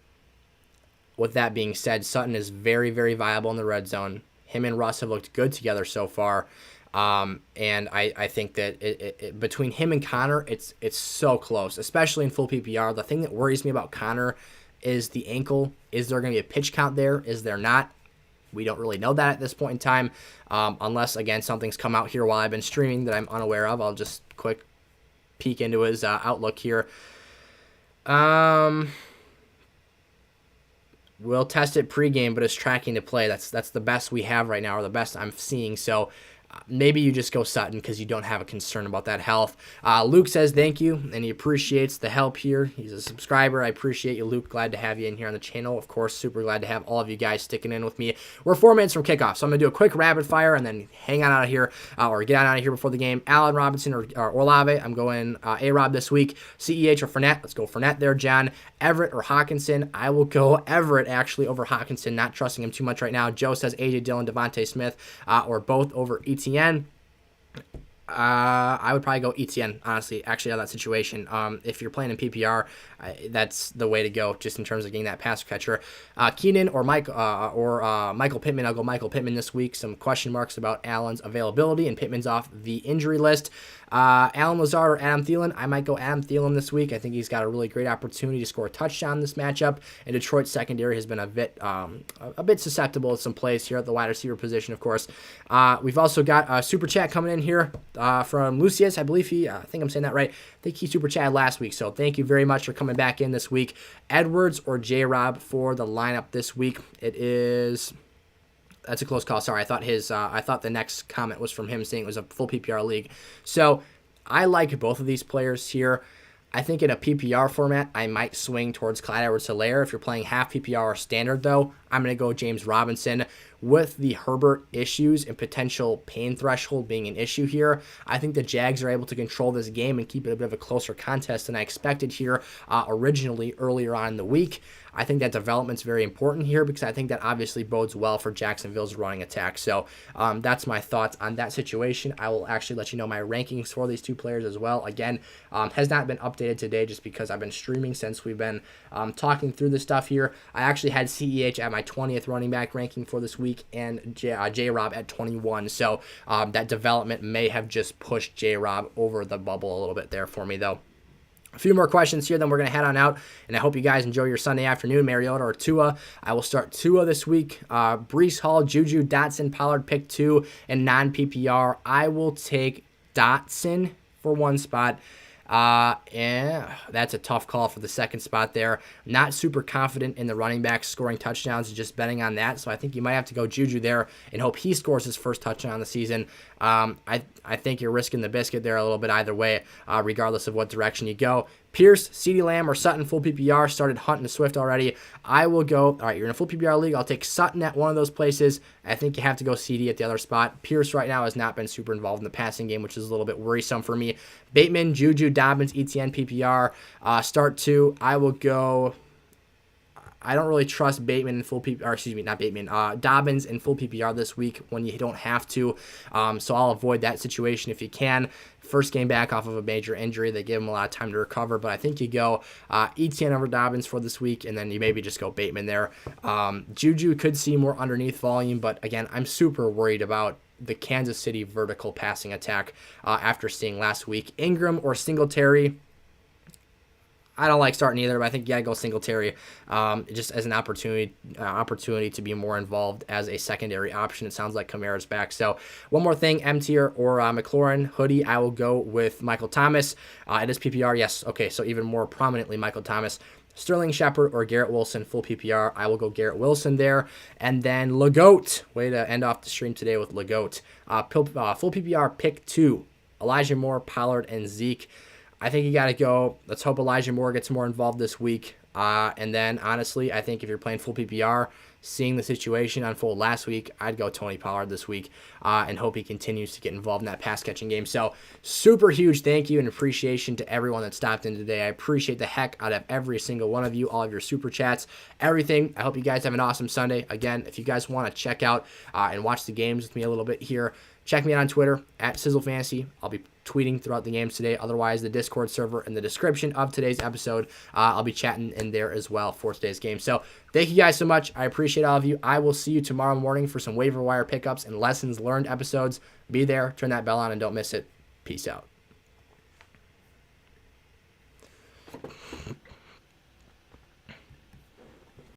A: with that being said, Sutton is very, very viable in the red zone. Him and Russ have looked good together so far. And I think that between him and Connor, it's so close, especially in full PPR. The thing that worries me about Connor is the ankle. Is there going to be a pitch count there? Is there not? We don't really know that at this point in time, unless, again, something's come out here while I've been streaming that I'm unaware of. I'll just quick peek into his outlook here. We'll test it pregame, but it's tracking to play. That's the best we have right now, or the best I'm seeing. So maybe you just go Sutton because you don't have a concern about that health. Luke says thank you, and he appreciates the help here. He's a subscriber. I appreciate you, Luke. Glad to have you in here on the channel. Of course, super glad to have all of you guys sticking in with me. We're 4 minutes from kickoff, so I'm going to do a quick rapid fire and then hang on out of here, or get on out of here before the game. Allen Robinson or Olav. I'm going A-Rob this week. CEH or Fournette. Let's go Fournette there, John. Everett or Hawkinson. I will go Everett, actually, over Hawkinson. Not trusting him too much right now. Joe says A.J. Dillon, Devontae Smith, or both over ETN. I would probably go ETN, honestly, actually, out of that situation. If you're playing in PPR, that's the way to go, just in terms of getting that pass catcher. Keenan or Michael Pittman. I'll go Michael Pittman this week. Some question marks about Allen's availability, and Pittman's off the injury list. Allen Lazard or Adam Thielen. I might go Adam Thielen this week. I think he's got a really great opportunity to score a touchdown in this matchup. And Detroit's secondary has been a bit susceptible to some plays here at the wide receiver position, of course. We've also got a super chat coming in here from Lucius. I believe I think I'm saying that right. I think he super chatted last week, so thank you very much for coming back in this week. Edwards or J-Rob for the lineup this week. That's a close call. Sorry, I thought the next comment was from him saying it was a full PPR league. So I like both of these players here. I think in a PPR format, I might swing towards Clyde Edwards-Helaire. If you're playing half PPR or standard, though, I'm going to go James Robinson. With the Herbert issues and potential pain threshold being an issue here, I think the Jags are able to control this game and keep it a bit of a closer contest than I expected here originally earlier on in the week. I think that development's very important here because I think that obviously bodes well for Jacksonville's running attack. So that's my thoughts on that situation. I will actually let you know my rankings for these two players as well. Again, has not been updated today just because I've been streaming since we've been talking through this stuff here. I actually had CEH at my 20th running back ranking for this week and J-Rob at 21. So that development may have just pushed J-Rob over the bubble a little bit there for me, though. A few more questions here, then we're going to head on out, and I hope you guys enjoy your Sunday afternoon. Mariota or Tua. I will start Tua this week. Breece Hall, Juju, Dotson, Pollard, pick 2, and non-PPR. I will take Dotson for one spot. Yeah, that's a tough call for the second spot there. Not super confident in the running backs scoring touchdowns, just betting on that. So I think you might have to go Juju there and hope he scores his first touchdown of the season. I think you're risking the biscuit there a little bit either way, regardless of what direction you go. Pierce, CeeDee Lamb, or Sutton, full PPR. Started hunting to Swift already. I will go, all right, you're in a full PPR league. I'll take Sutton at one of those places. I think you have to go CD at the other spot. Pierce right now has not been super involved in the passing game, which is a little bit worrisome for me. Bateman, Juju, Dobbins, ETN, PPR. Start 2. I will go I don't really trust Bateman in full PPR, or excuse me, not Bateman, Dobbins in full PPR this week when you don't have to. So I'll avoid that situation if you can. First game back off of a major injury. They give him a lot of time to recover, but I think you go ETN over Dobbins for this week, and then you maybe just go Bateman there. Juju could see more underneath volume, but again, I'm super worried about the Kansas City vertical passing attack after seeing last week. Ingram or Singletary, I don't like starting either, but I think you gotta go Singletary just as an opportunity to be more involved as a secondary option. It sounds like Kamara's back. So one more thing, M tier or McLaurin, Hoodie, I will go with Michael Thomas. It is PPR, yes. Okay, so even more prominently Michael Thomas. Sterling Shepard or Garrett Wilson, full PPR. I will go Garrett Wilson there. And then Legoat, way to end off the stream today with Legoat. Full PPR, pick 2. Elijah Moore, Pollard, and Zeke. I think you got to go. Let's hope Elijah Moore gets more involved this week. And then, honestly, I think if you're playing full PPR, seeing the situation unfold last week, I'd go Tony Pollard this week and hope he continues to get involved in that pass-catching game. So, super huge thank you and appreciation to everyone that stopped in today. I appreciate the heck out of every single one of you, all of your super chats, everything. I hope you guys have an awesome Sunday. Again, if you guys want to check out and watch the games with me a little bit here, check me out on Twitter, @SizzleFantasy. I'll be tweeting throughout the games today. Otherwise, the Discord server in the description of today's episode, I'll be chatting in there as well for today's game. So thank you guys so much. I appreciate all of you. I will see you tomorrow morning for some waiver wire pickups and lessons learned episodes. Be there, turn that bell on, and don't miss it. Peace out.